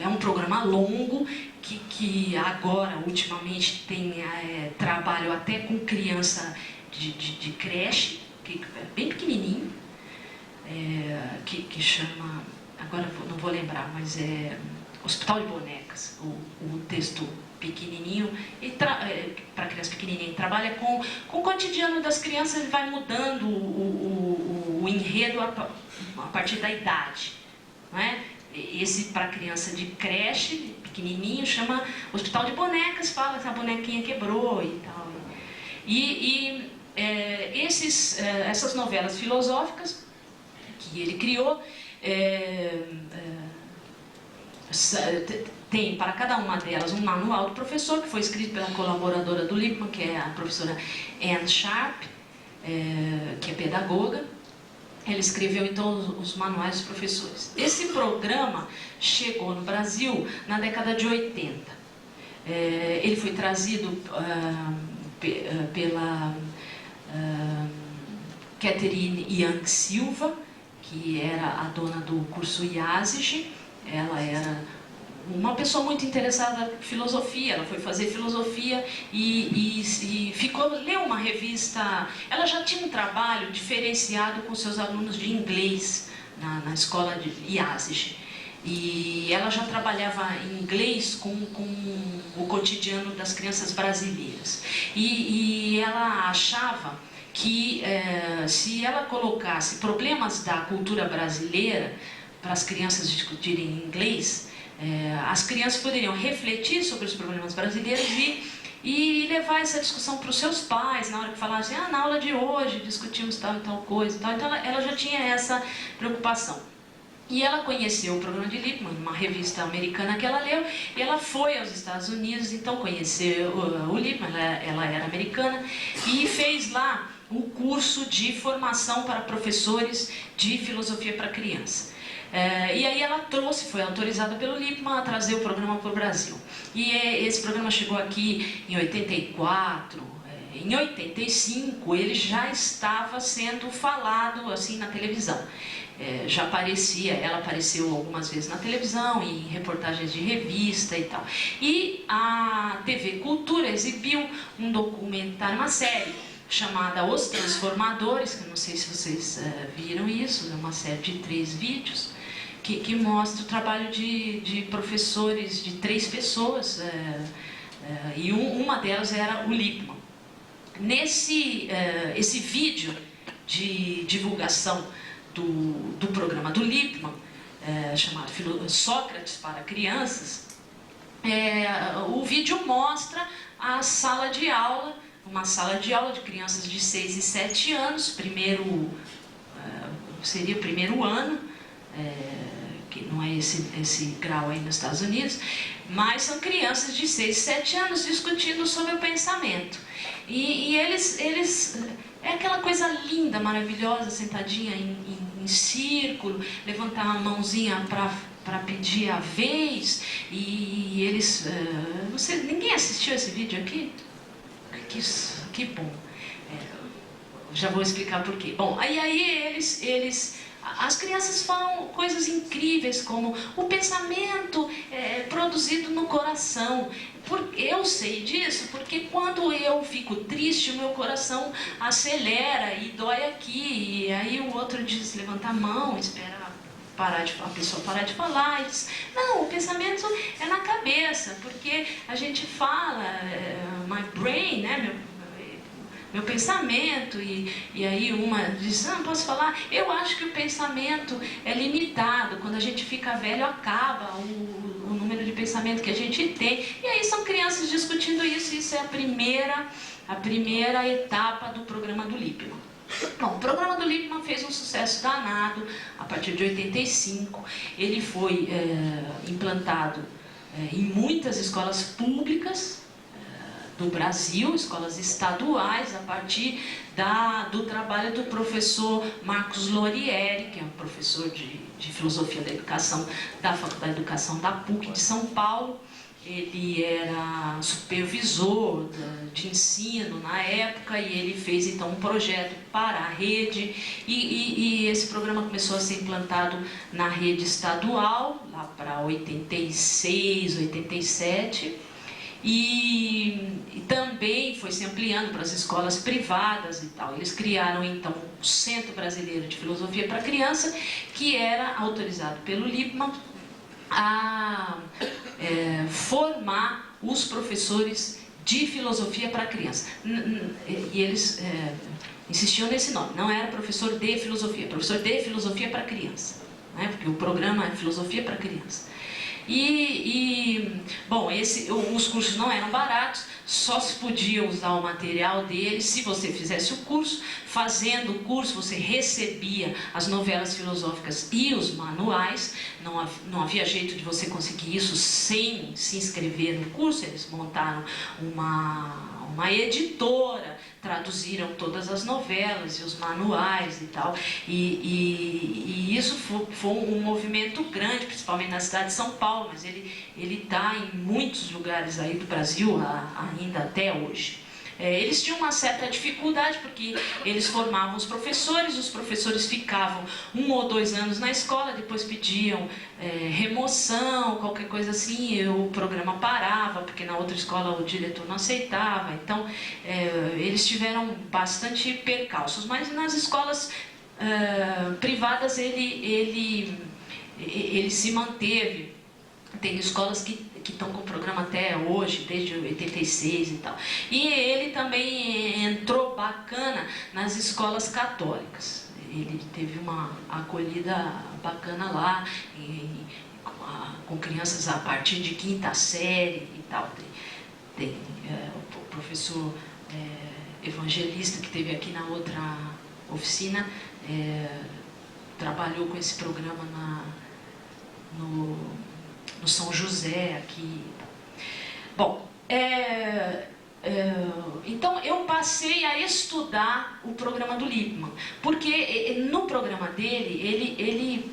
um programa longo que agora, ultimamente, tem trabalho até com criança de creche, que é bem pequenininho, que chama, agora não vou lembrar, mas é Hospital de Bonecas, o texto pequenininho, para criança pequenininha, trabalha com o cotidiano das crianças. Ele vai mudando o o enredo a partir da idade, não é? Esse para criança de creche, pequenininho, chama Hospital de Bonecas, fala que a bonequinha quebrou e tal. Essas novelas filosóficas que ele criou, tem para cada uma delas um manual do professor, que foi escrito pela colaboradora do Lippmann, que é a professora Anne Sharp, que é pedagoga. Ela escreveu então os manuais dos professores. Esse programa chegou no Brasil na década de 80. Ele foi trazido pela Catherine Young Silva, que era a dona do curso IASIG. Ela era uma pessoa muito interessada em filosofia. Ela foi fazer filosofia e leu uma revista. Ela já tinha um trabalho diferenciado com seus alunos de inglês na escola de IASIG. E ela já trabalhava em inglês com o cotidiano das crianças brasileiras. E ela achava que se ela colocasse problemas da cultura brasileira para as crianças discutirem em inglês, as crianças poderiam refletir sobre os problemas brasileiros e levar essa discussão para os seus pais, na hora que falassem, na aula de hoje discutimos tal e tal coisa. Tal. Então ela já tinha essa preocupação. E ela conheceu o programa de Lippmann, uma revista americana que ela leu, e ela foi aos Estados Unidos, então conheceu o Lippmann, ela era americana, e fez lá um curso de formação para professores de filosofia para criança. E aí ela foi autorizada pelo Lippmann a trazer o programa para o Brasil. E esse programa chegou aqui em 84, em 85 ele já estava sendo falado assim na televisão. Já aparecia, ela apareceu algumas vezes na televisão, em reportagens de revista e tal. E a TV Cultura exibiu um documentário, uma série chamada Os Transformadores, que eu não sei se vocês viram isso, é uma série de 3 vídeos, que mostra o trabalho de professores, de 3 pessoas, e uma delas era o Lippmann. Esse vídeo de divulgação do programa do Lippmann, chamado Sócrates para Crianças, o vídeo mostra a sala de aula, uma sala de aula de crianças de 6 e 7 anos, seria o primeiro ano, que não é esse grau aí nos Estados Unidos, mas são crianças de 6 e 7 anos discutindo sobre o pensamento. E eles é aquela coisa linda, maravilhosa, sentadinha em círculo, levantar a mãozinha para pedir a vez, e eles... ninguém assistiu esse vídeo aqui? Que bom. Já vou explicar por quê. Bom, aí as crianças falam coisas incríveis, como o pensamento produzido no coração. Eu sei disso porque quando eu fico triste, o meu coração acelera e dói aqui. E aí o outro diz, levanta a mão, espera a pessoa parar de falar. E diz, não, o pensamento é na cabeça, porque a gente fala, my brain, né, meu pensamento, e aí uma diz, não posso falar, eu acho que o pensamento é limitado, quando a gente fica velho acaba o número de pensamento que a gente tem, e aí são crianças discutindo isso é a primeira etapa do programa do Lippmann. Bom, o programa do Lippmann fez um sucesso danado a partir de 85, ele foi implantado em muitas escolas públicas do Brasil, escolas estaduais, a partir do trabalho do professor Marcos Lorieri, que é um professor de filosofia da educação da Faculdade de Educação da PUC de São Paulo. Ele era supervisor de ensino na época e ele fez então um projeto para a rede e esse programa começou a ser implantado na rede estadual, lá para 86, 87. E também foi se ampliando para as escolas privadas e tal. Eles criaram então o Centro Brasileiro de Filosofia para Criança, que era autorizado pelo Lippmann a formar os professores de filosofia para criança. E eles insistiam nesse nome, não era professor de filosofia para criança, né? Porque o programa é filosofia para criança. Bom, os cursos não eram baratos, só se podia usar o material deles se você fizesse o curso. Fazendo o curso, você recebia as novelas filosóficas e os manuais. Não havia jeito de você conseguir isso sem se inscrever no curso. Eles montaram uma editora, traduziram todas as novelas e os manuais e tal, e isso foi um movimento grande, principalmente na cidade de São Paulo, mas ele está em muitos lugares aí do Brasil ainda até hoje. Eles tinham uma certa dificuldade porque eles formavam os professores ficavam 1 ou 2 anos na escola, depois pediam remoção, qualquer coisa assim, e o programa parava, porque na outra escola o diretor não aceitava. Então, eles tiveram bastante percalços, mas nas escolas privadas ele se manteve. Tem escolas que estão com o programa até hoje, desde 86 e tal. E ele também entrou bacana nas escolas católicas. Ele teve uma acolhida bacana lá, com crianças a partir de 5ª série e tal. Tem o professor evangelista que esteve aqui na outra oficina, trabalhou com esse programa no São José aqui. Bom, então eu passei a estudar o programa do Lippmann, porque no programa dele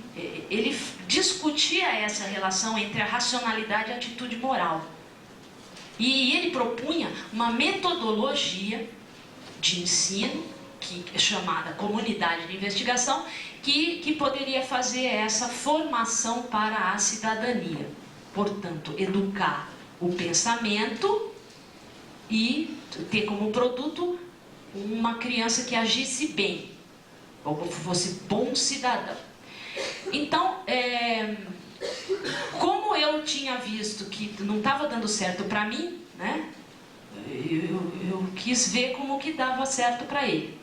ele discutia essa relação entre a racionalidade e a atitude moral. E ele propunha uma metodologia de ensino que é chamada comunidade de investigação, que poderia fazer essa formação para a cidadania. Portanto, educar o pensamento e ter como produto uma criança que agisse bem, ou fosse bom cidadão. Então, como eu tinha visto que não estava dando certo para mim, né, eu quis ver como que dava certo para ele.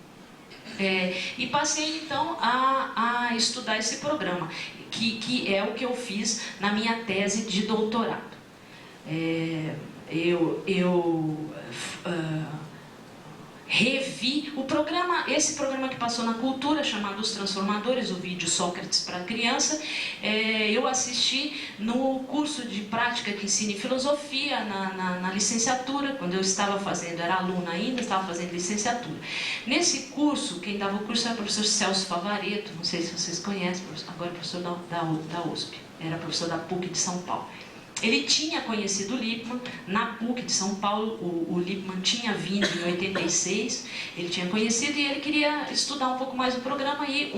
E passei então a estudar esse programa, que é o que eu fiz na minha tese de doutorado. Revi o programa, esse programa que passou na Cultura, chamado Os Transformadores, o vídeo Sócrates para criança. Eu assisti no curso de prática de ensino e filosofia, na licenciatura, quando eu estava fazendo, era aluna ainda, estava fazendo licenciatura. Nesse curso, quem dava o curso era o professor Celso Favaretto, não sei se vocês conhecem, agora é professor da USP, era professor da PUC de São Paulo. Ele tinha conhecido o Lippmann na PUC de São Paulo. O Lippmann tinha vindo em 86, ele tinha conhecido e ele queria estudar um pouco mais o programa. E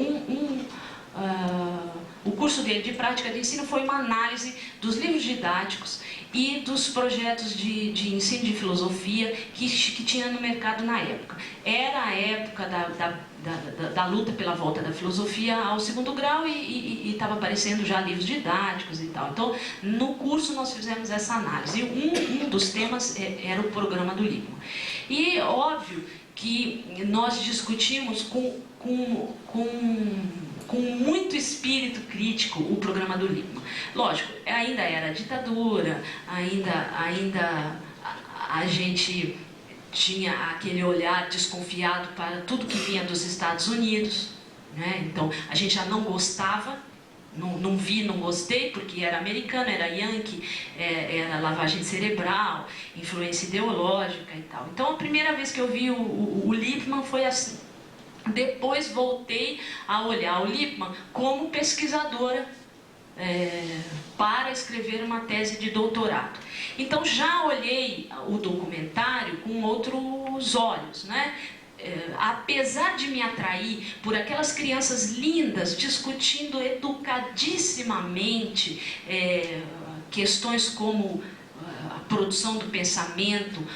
o curso dele de prática de ensino foi uma análise dos livros didáticos e dos projetos de ensino de filosofia que tinha no mercado na época. Era a época da luta pela volta da filosofia ao 2º grau e estava aparecendo já livros didáticos e tal. Então, no curso nós fizemos essa análise. E um dos temas era o programa do Lippmann. E óbvio que nós discutimos com muito espírito crítico o programa do Lippmann. Lógico, ainda era ditadura, ainda a gente tinha aquele olhar desconfiado para tudo que vinha dos Estados Unidos, né? Então a gente já não gostava, não gostei, porque era americano, era yankee, era lavagem cerebral, influência ideológica e tal. Então a primeira vez que eu vi o Lippmann foi assim. Depois voltei a olhar o Lippmann como pesquisadora para escrever uma tese de doutorado. Então já olhei o documentário com outros olhos, né? Apesar de me atrair por aquelas crianças lindas discutindo educadissimamente questões como a produção do pensamento,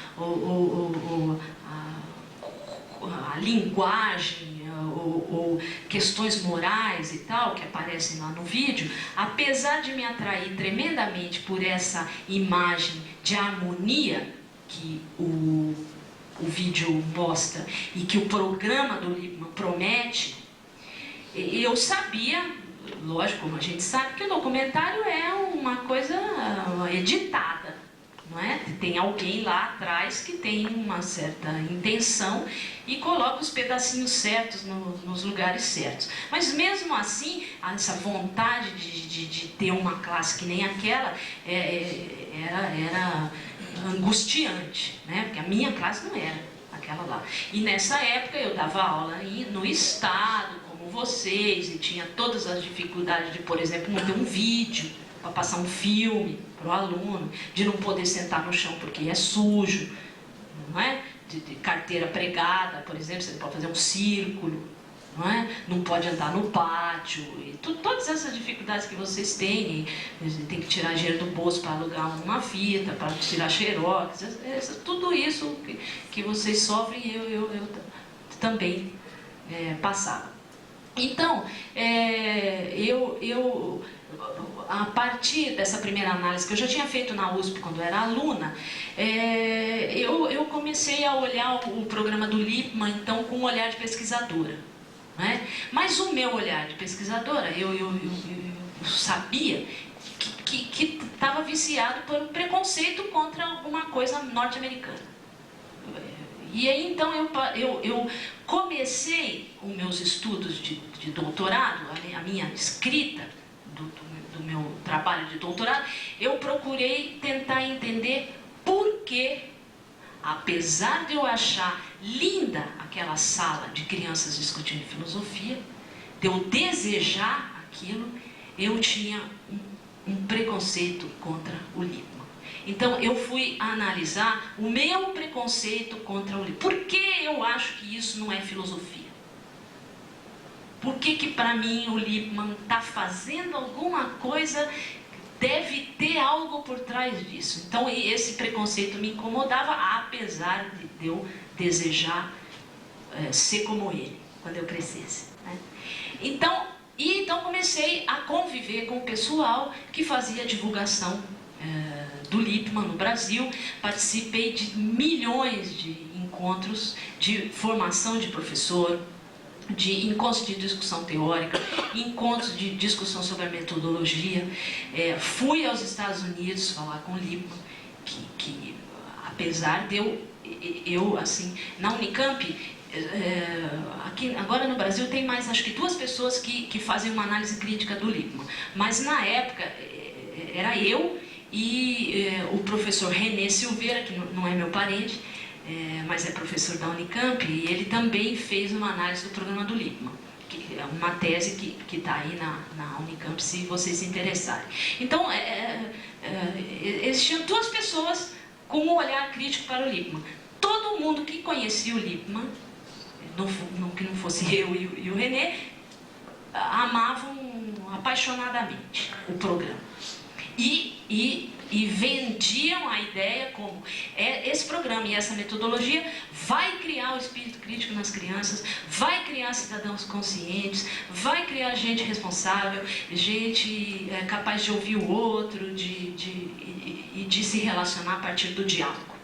a linguagem, ou questões morais e tal, que aparecem lá no vídeo, apesar de me atrair tremendamente por essa imagem de harmonia, que o vídeo mostra e que o programa do Lippmann promete, eu sabia, lógico, como a gente sabe, que o documentário é uma coisa editada, não é? Tem alguém lá atrás que tem uma certa intenção e coloca os pedacinhos certos nos lugares certos. Mas mesmo assim, essa vontade de ter uma classe que nem aquela era angustiante, né? Porque a minha classe não era aquela lá. E nessa época eu dava aula no Estado, como vocês, e tinha todas as dificuldades de, por exemplo, não ter um vídeo para passar um filme para o aluno, de não poder sentar no chão porque é sujo, não é? De carteira pregada, por exemplo, você não pode fazer um círculo, não é? Não pode andar no pátio, e todas essas dificuldades que vocês têm, tem que tirar dinheiro do bolso para alugar uma fita, para tirar xerox, tudo isso que vocês sofrem, eu também passava. Então, a partir dessa primeira análise que eu já tinha feito na USP quando eu era aluna, eu comecei a olhar o programa do Lippmann, então, com um olhar de pesquisadora. Né? Mas o meu olhar de pesquisadora, eu sabia que estava viciado por um preconceito contra alguma coisa norte-americana. E aí, então, eu comecei os meus estudos de doutorado, a minha escrita do meu trabalho de doutorado, eu procurei tentar entender por que, apesar de eu achar linda aquela sala de crianças discutindo filosofia, de eu desejar aquilo, eu tinha um preconceito contra o Lippmann. Então eu fui analisar o meu preconceito contra o Lippmann. Por que eu acho que isso não é filosofia? Por que para mim o Lippmann está fazendo alguma coisa, deve ter algo por trás disso? Então esse preconceito me incomodava, apesar de eu desejar ser como ele, quando eu crescesse. Né? Então comecei a conviver com o pessoal que fazia divulgação do Lippmann no Brasil. Participei de milhões de encontros de formação de professor, de encontros de discussão teórica, encontros de discussão sobre a metodologia. Fui aos Estados Unidos falar com o Lippmann, que apesar de eu assim, na Unicamp, aqui, agora no Brasil tem mais, acho que 2 pessoas que fazem uma análise crítica do Lippmann, mas na época era eu e o professor René Silveira, que não é meu parente, mas é professor da Unicamp, e ele também fez uma análise do programa do Lippmann, que é uma tese que está aí na Unicamp, se vocês se interessarem. Então, existiam 2 pessoas com um olhar crítico para o Lippmann. Todo mundo que conhecia o Lippmann, que não fosse eu e o René, amavam apaixonadamente o programa. E vendiam a ideia como esse programa e essa metodologia vai criar o espírito crítico nas crianças, vai criar cidadãos conscientes, vai criar gente responsável, gente capaz de ouvir o outro e de se relacionar a partir do diálogo,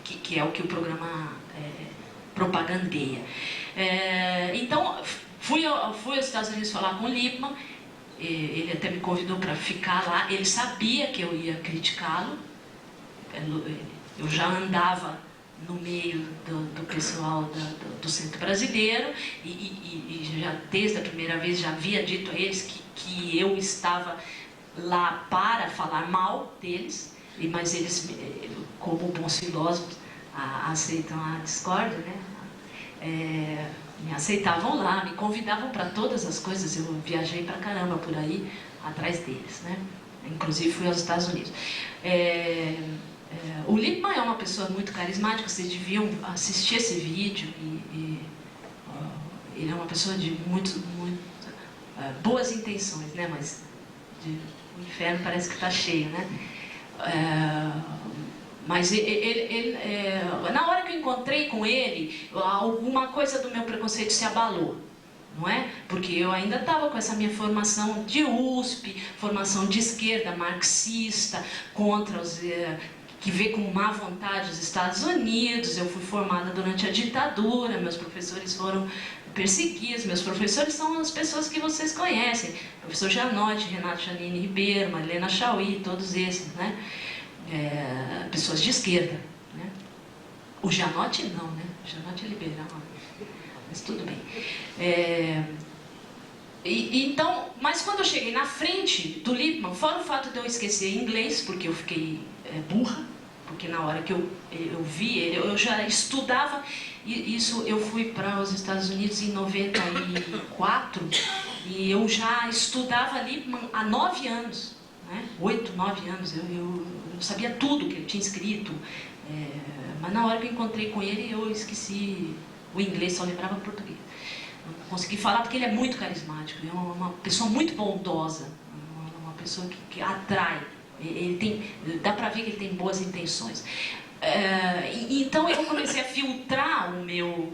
que é o que o programa propagandeia. Então, fui aos Estados Unidos falar com o Lippmann. Ele até me convidou para ficar lá. Ele sabia que eu ia criticá-lo. Eu já andava no meio do pessoal do Centro Brasileiro e já desde a primeira vez já havia dito a eles que eu estava lá para falar mal deles, mas eles, como bons filósofos, aceitam a discórdia, né? Me aceitavam lá, me convidavam para todas as coisas. Eu viajei pra caramba por aí atrás deles, né? Inclusive fui aos Estados Unidos. O Lippmann é uma pessoa muito carismática, vocês deviam assistir esse vídeo. Ele é uma pessoa de muito boas intenções, né? Mas o inferno parece que está cheio, né? Mas na hora que eu encontrei com ele, alguma coisa do meu preconceito se abalou, não é? Porque eu ainda estava com essa minha formação de USP, formação de esquerda, marxista, contra os que vê com má vontade os Estados Unidos. Eu fui formada durante a ditadura, meus professores foram perseguidos, meus professores são as pessoas que vocês conhecem, professor Janotti, Renato Janine Ribeiro, Marilena Chauí, todos esses, né? Pessoas de esquerda, né? O Janotti não, né? O Janotti é liberal, mas tudo bem. Então, mas quando eu cheguei na frente do Lippmann, fora o fato de eu esquecer inglês, porque eu fiquei burra, porque na hora que eu vi ele, eu já estudava, isso eu fui para os Estados Unidos em 94, e eu já estudava Lippmann há 9 anos, né? 8, 9 anos, eu sabia tudo que ele tinha escrito, mas na hora que eu encontrei com ele, eu esqueci o inglês, só lembrava português. Não consegui falar porque ele é muito carismático, é uma pessoa muito bondosa, uma pessoa que atrai. Dá para ver que ele tem boas intenções. Então eu comecei a filtrar o meu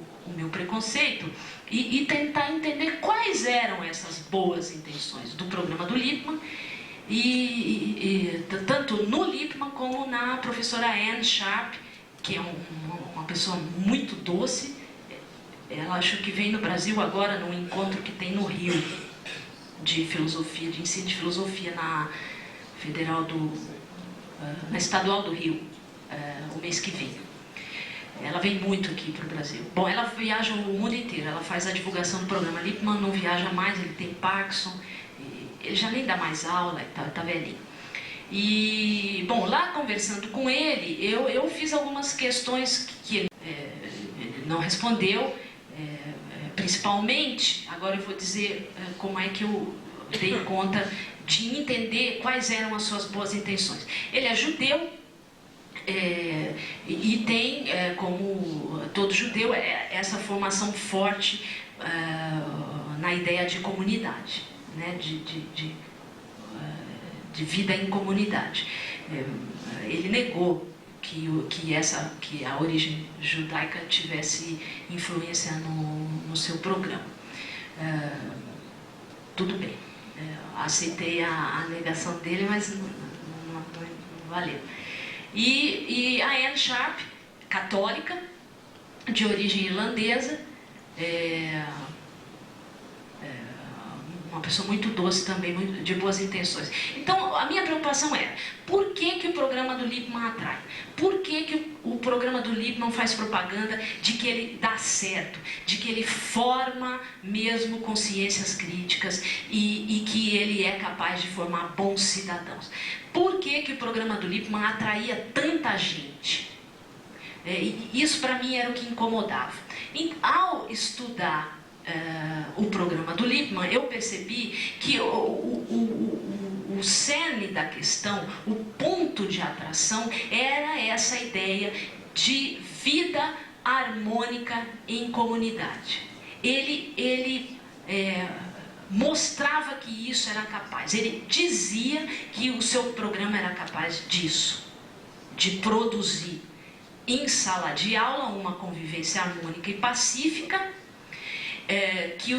preconceito e tentar entender quais eram essas boas intenções do programa do Lippmann, tanto no Lippmann como na professora Anne Sharp, que é uma pessoa muito doce. Ela acho que vem no Brasil agora num encontro que tem no Rio de filosofia, de ensino de filosofia na Federal na Estadual do Rio, o mês que vem. Ela vem muito aqui para o Brasil. Bom, ela viaja o mundo inteiro, ela faz a divulgação do programa. Lippmann não viaja mais, ele tem Parkinson, ele já nem dá mais aula, tá velhinho. E, bom, lá conversando com ele, eu fiz algumas questões que ele não respondeu. Principalmente, agora eu vou dizer como é que eu dei conta de entender quais eram as suas boas intenções. Ele é judeu e tem, como todo judeu, essa formação forte na ideia de comunidade, né? De vida em comunidade. Ele negou que a origem judaica tivesse influência no seu programa. Tudo bem, aceitei a negação dele, mas não valeu. E a Anne Sharp, católica, de origem irlandesa, uma pessoa muito doce também, muito de boas intenções. Então, a minha preocupação era, por que o programa do Lippmann atrai? Por que o programa do Lippmann faz propaganda de que ele dá certo, de que ele forma mesmo consciências críticas e que ele é capaz de formar bons cidadãos? Por que o programa do Lippmann atraía tanta gente? Isso para mim era o que incomodava. Ao estudar o programa do Lippmann, eu percebi que o cerne da questão, o ponto de atração, era essa ideia de vida harmônica em comunidade. Ele mostrava que isso era capaz, ele dizia que o seu programa era capaz disso, de produzir em sala de aula uma convivência harmônica e pacífica, que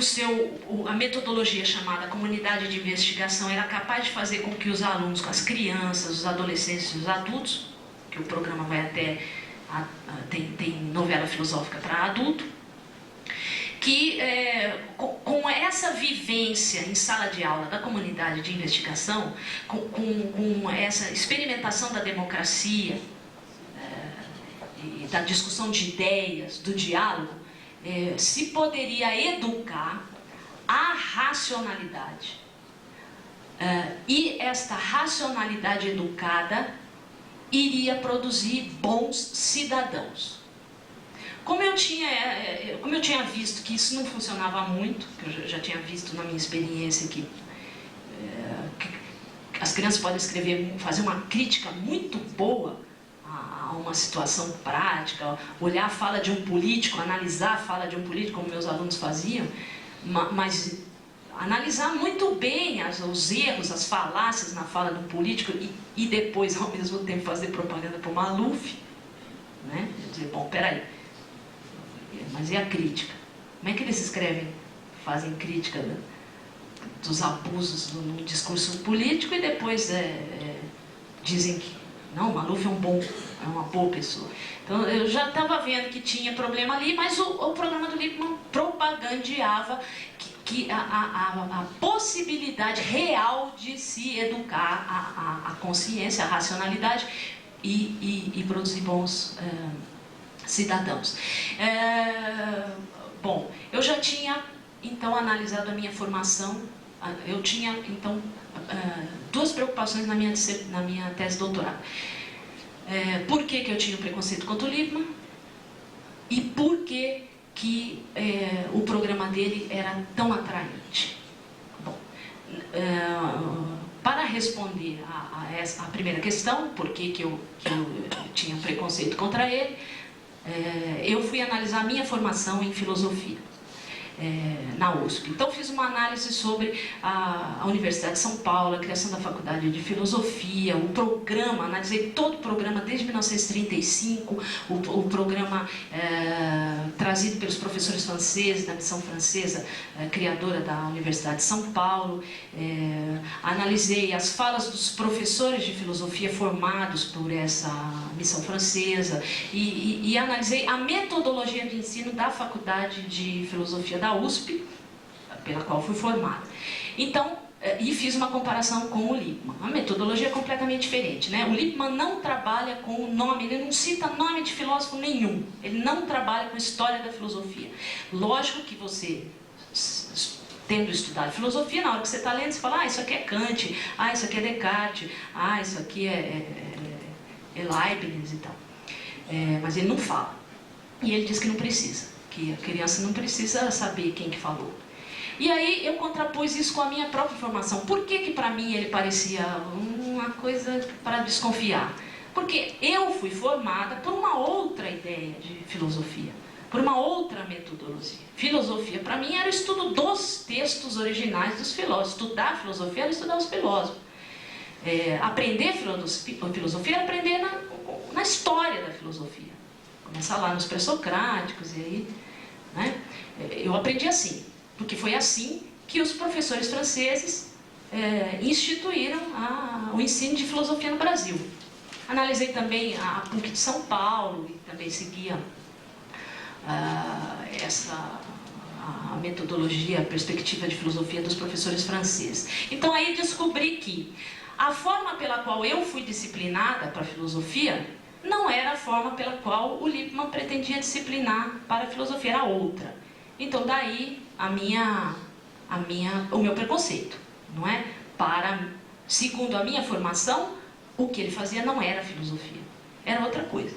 a metodologia chamada comunidade de investigação era capaz de fazer com que os alunos, com as crianças, os adolescentes e os adultos, que o programa vai até, tem novela filosófica para adulto, que com essa vivência em sala de aula da comunidade de investigação, com essa experimentação da democracia, e da discussão de ideias, do diálogo, se poderia educar a racionalidade. E esta racionalidade educada iria produzir bons cidadãos. Como eu tinha visto que isso não funcionava muito, que eu já tinha visto na minha experiência que as crianças podem fazer uma crítica muito boa a uma situação prática, olhar a fala de um político, analisar a fala de um político, como meus alunos faziam, mas analisar muito bem os erros, as falácias na fala do político e depois, ao mesmo tempo, fazer propaganda para o Maluf, né? Dizer, bom, peraí, mas e a crítica? Como é que eles fazem crítica dos abusos no discurso político e depois dizem Não, o Maluf é uma boa pessoa. Então eu já estava vendo que tinha problema ali, mas o programa do Lippmann propagandeava a possibilidade real de se educar a consciência, a racionalidade e produzir bons cidadãos. Bom, eu já tinha então analisado a minha formação, eu tinha então duas preocupações na minha tese de doutorado. Por que eu tinha um preconceito contra o Lippmann e por que o programa dele era tão atraente. Bom, para responder a primeira questão, por que eu tinha um preconceito contra ele, eu fui analisar a minha formação em filosofia na USP. Então fiz uma análise sobre a Universidade de São Paulo, a criação da Faculdade de Filosofia, o programa, analisei todo o programa desde 1935, o programa trazido pelos professores franceses, da missão francesa, criadora da Universidade de São Paulo, analisei as falas dos professores de filosofia formados por essa missão francesa e analisei a metodologia de ensino da Faculdade de Filosofia da USP, pela qual fui formada. Então, e fiz uma comparação com o Lippmann. A metodologia é completamente diferente, né? O Lippmann não trabalha com o nome, ele não cita nome de filósofo nenhum. Ele não trabalha com história da filosofia. Lógico que você, tendo estudado filosofia, na hora que você está lendo, você fala, isso aqui é Kant, isso aqui é Descartes, isso aqui é Leibniz e tal. Mas ele não fala. E ele diz que não precisa, que a criança não precisa saber quem que falou. E aí eu contrapus isso com a minha própria formação. Por que para mim ele parecia uma coisa para desconfiar? Porque eu fui formada por uma outra ideia de filosofia, por uma outra metodologia. Filosofia, para mim, era o estudo dos textos originais dos filósofos. Estudar filosofia era estudar os filósofos. Aprender filosofia era aprender na história da filosofia. Começar lá nos pré-socráticos e aí, né? Eu aprendi assim, porque foi assim que os professores franceses instituíram o ensino de filosofia no Brasil. Analisei também a PUC de São Paulo e também seguia a metodologia, a perspectiva de filosofia dos professores franceses. Então aí descobri que a forma pela qual eu fui disciplinada para a filosofia não era a forma pela qual o Lippmann pretendia disciplinar para a filosofia, era outra. Então daí o meu preconceito, não é? Segundo a minha formação, o que ele fazia não era filosofia, era outra coisa.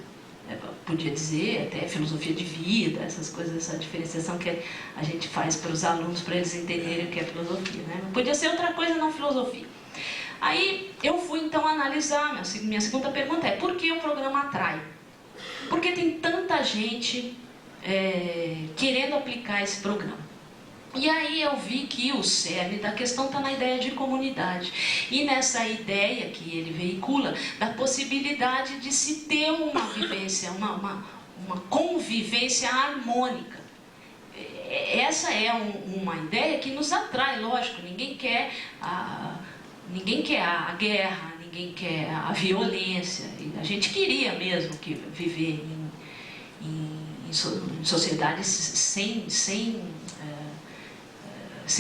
Podia dizer até filosofia de vida, essas coisas, essa diferenciação que a gente faz para os alunos, para eles entenderem o que é filosofia, né? Podia ser outra coisa, não filosofia. Aí eu fui então analisar, minha segunda pergunta é, por que o programa atrai? Porque tem tanta gente querendo aplicar esse programa. E aí eu vi que o cerne da questão está na ideia de comunidade. E nessa ideia que ele veicula, da possibilidade de se ter uma vivência, uma convivência harmônica. Essa é uma ideia que nos atrai, lógico, ninguém quer a guerra, ninguém quer a violência. A gente queria mesmo que viver em sociedades sem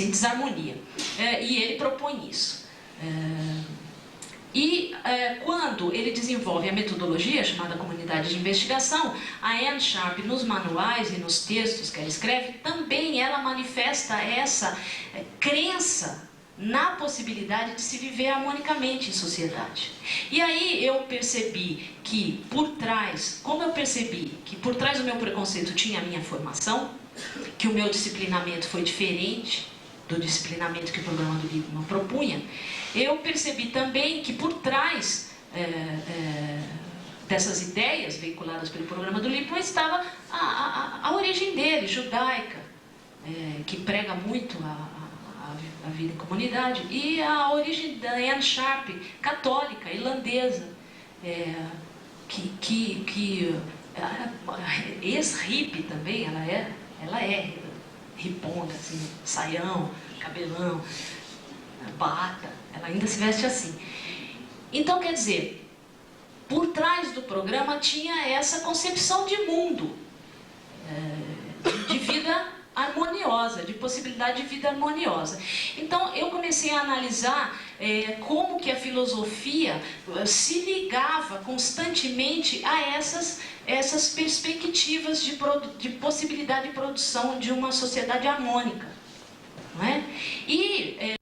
desarmonia. E ele propõe isso. Quando ele desenvolve a metodologia chamada comunidade de investigação, a Anne Sharp, nos manuais e nos textos que ela escreve, também ela manifesta essa crença na possibilidade de se viver harmonicamente em sociedade. E aí eu percebi que como eu percebi que por trás do meu preconceito tinha a minha formação, que o meu disciplinamento foi diferente do disciplinamento que o programa do Lippmann propunha, eu percebi também que por trás dessas ideias veiculadas pelo programa do Lippmann estava a origem dele, judaica, que prega muito a vida em comunidade, e a origem da Anne Sharp, católica, irlandesa, ex-hippie também, ela é riponga, assim, saião, cabelão, bata, ela ainda se veste assim. Então, quer dizer, por trás do programa tinha essa concepção de mundo, de vida harmoniosa, de possibilidade de vida harmoniosa. Então eu comecei a analisar como que a filosofia se ligava constantemente a essas perspectivas de possibilidade de produção de uma sociedade harmônica, não é? E